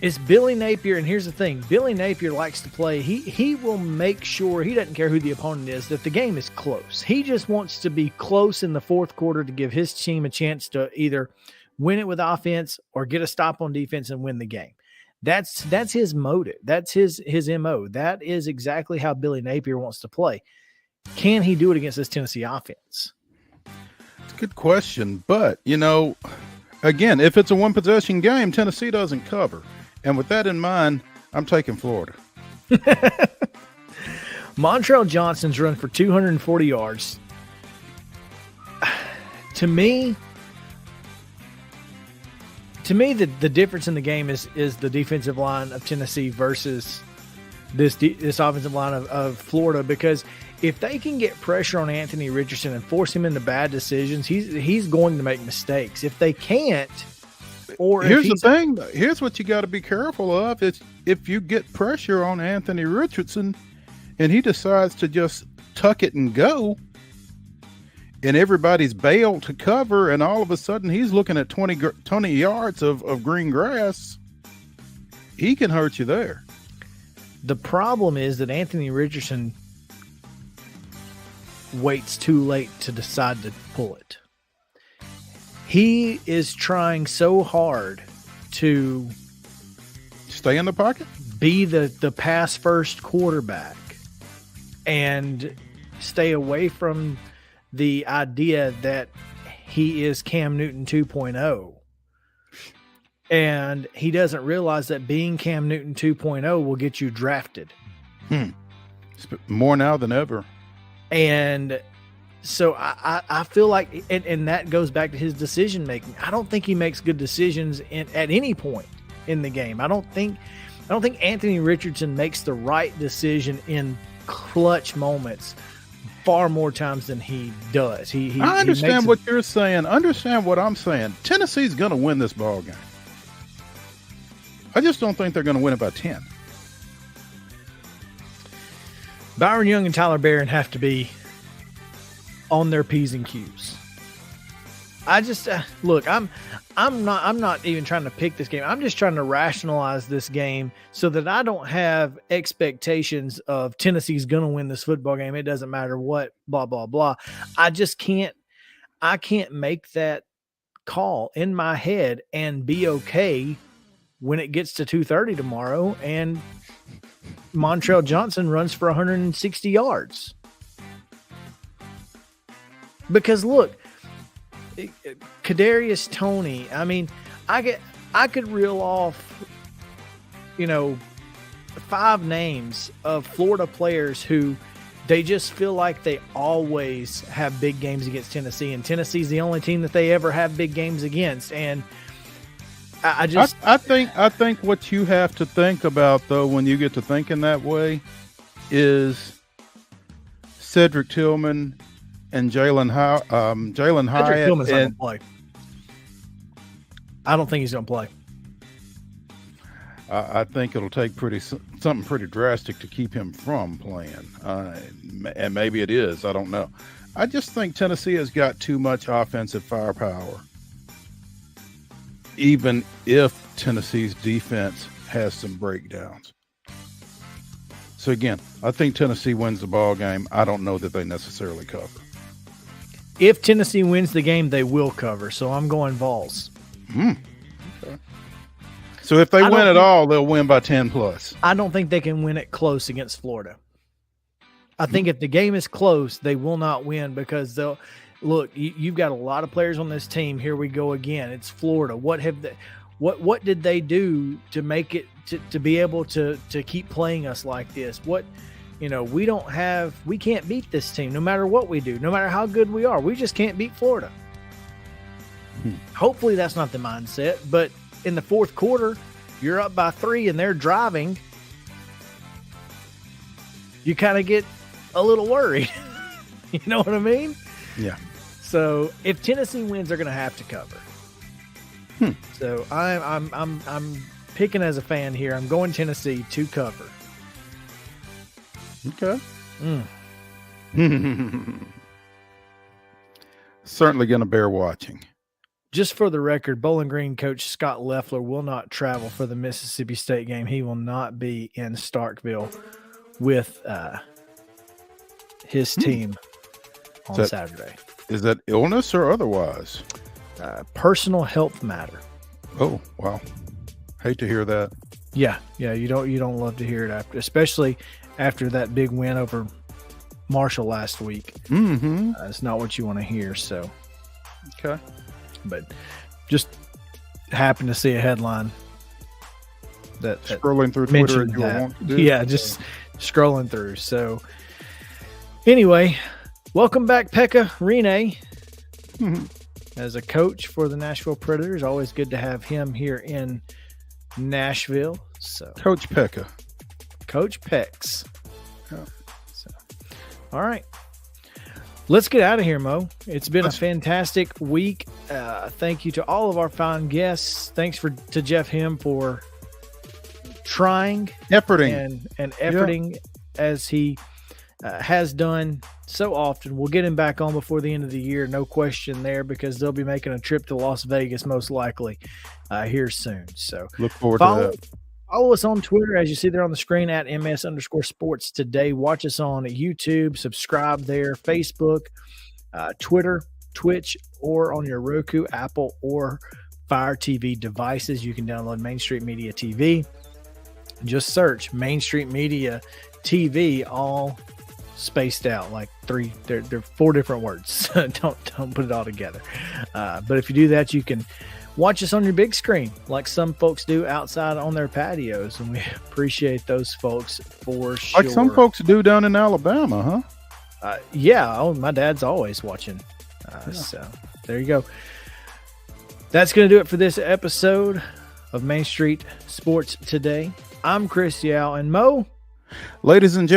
It's Billy Napier, and here's the thing. Billy Napier likes to play. He will make sure, he doesn't care who the opponent is, that the game is close. He just wants to be close in the fourth quarter to give his team a chance to either win it with offense or get a stop on defense and win the game. That's his motive. That's his MO. That is exactly how Billy Napier wants to play. Can he do it against this Tennessee offense? It's a good question. But, again, if it's a one-possession game, Tennessee doesn't cover. And with that in mind, I'm taking Florida. Montrell Johnson's run for 240 yards. To me, the difference in the game is the defensive line of Tennessee versus this offensive line of Florida, because if they can get pressure on Anthony Richardson and force him into bad decisions, he's going to make mistakes. If they can't, or here's the thing, here's what you got to be careful of: is if you get pressure on Anthony Richardson and he decides to just tuck it and go, and everybody's bailed to cover, and all of a sudden he's looking at 20 yards of green grass, he can hurt you there. The problem is that Anthony Richardson waits too late to decide to pull it. He is trying so hard to stay in the pocket, be the pass first quarterback, and stay away from the idea that he is Cam Newton 2.0. And he doesn't realize that being Cam Newton 2.0 will get you drafted. More now than ever. And so I feel like, and that goes back to his decision making. I don't think he makes good decisions at any point in the game. I don't think Anthony Richardson makes the right decision in clutch moments far more times than he does. I understand what you're saying. Understand what I'm saying. Tennessee's going to win this ball game. I just don't think they're going to win it by 10. Byron Young and Tyler Barron have to be on their P's and Q's. I just look, I'm not even trying to pick this game. I'm just trying to rationalize this game so that I don't have expectations of Tennessee's going to win this football game. It doesn't matter what, blah, blah, blah. I just can't I can't make that call in my head and be okay when it gets to 2:30 tomorrow and Montrell Johnson runs for 160 yards. Because look, Kadarius Toney, I mean, I could reel off, 5 names of Florida players who they just feel like they always have big games against Tennessee, and Tennessee's the only team that they ever have big games against. And I think what you have to think about, though, when you get to thinking that way, is Cedric Tillman and Jalen Hyatt. Cedric Tillman's not going to play. I don't think he's going to play. I think it'll take something pretty drastic to keep him from playing. And maybe it is. I don't know. I just think Tennessee has got too much offensive firepower, even if Tennessee's defense has some breakdowns. So, again, I think Tennessee wins the ball game. I don't know that they necessarily cover. If Tennessee wins the game, they will cover. So I'm going Vols. Okay. So if they win it all, they'll win by 10 plus. I don't think they can win it close against Florida. I think if the game is close, they will not win because they'll look. You've got a lot of players on this team. Here we go again. It's Florida. What did they do to make it to be able to keep playing us like this? We can't beat this team no matter what we do, no matter how good we are. We just can't beat Florida. Hopefully that's not the mindset, but in the fourth quarter, you're up by 3 and they're driving. You kind of get a little worried. You know what I mean? Yeah. So if Tennessee wins, they're going to have to cover. So I'm picking as a fan here. I'm going Tennessee to cover. Okay. Certainly going to bear watching. Just for the record, Bowling Green coach Scott Loeffler will not travel for the Mississippi State game. He will not be in Starkville with his team on Saturday. Is that illness or otherwise? Personal health matter. Oh, wow. Hate to hear that. Yeah. You don't love to hear it especially after that big win over Marshall last week. Mm-hmm. It's not what you want to hear. So, okay. But just happened to see a headline that scrolling through Twitter as you want to do. Yeah, just scrolling through. So anyway, welcome back, Pekka Rinne, as a coach for the Nashville Predators. Always good to have him here in Nashville. So Coach Pekka. Coach Pex. Oh. So, all right. Let's get out of here, Mo. It's been a fantastic week. Thank you to all of our fine guests. Thanks to Jeff Him for trying, efforting as he has done so often. We'll get him back on before the end of the year, no question there, because they'll be making a trip to Las Vegas most likely here soon. So look forward to that. Follow us on Twitter, as you see there on the screen, at @MS_sports today. Watch us on YouTube, subscribe there, Facebook, Twitter, Twitch, or on your Roku, Apple, or Fire TV devices. You can download Main Street Media TV. Just search Main Street Media TV, all spaced out like 3. They're 4 different words. Don't put it all together. But if you do that, you can watch us on your big screen like some folks do outside on their patios, and we appreciate those folks for sure. Like some folks do down in Alabama, huh? Yeah. My dad's always watching. So there you go. That's going to do it for this episode of Main Street Sports Today. I'm Chris Yao, and Mo. Ladies and gentlemen,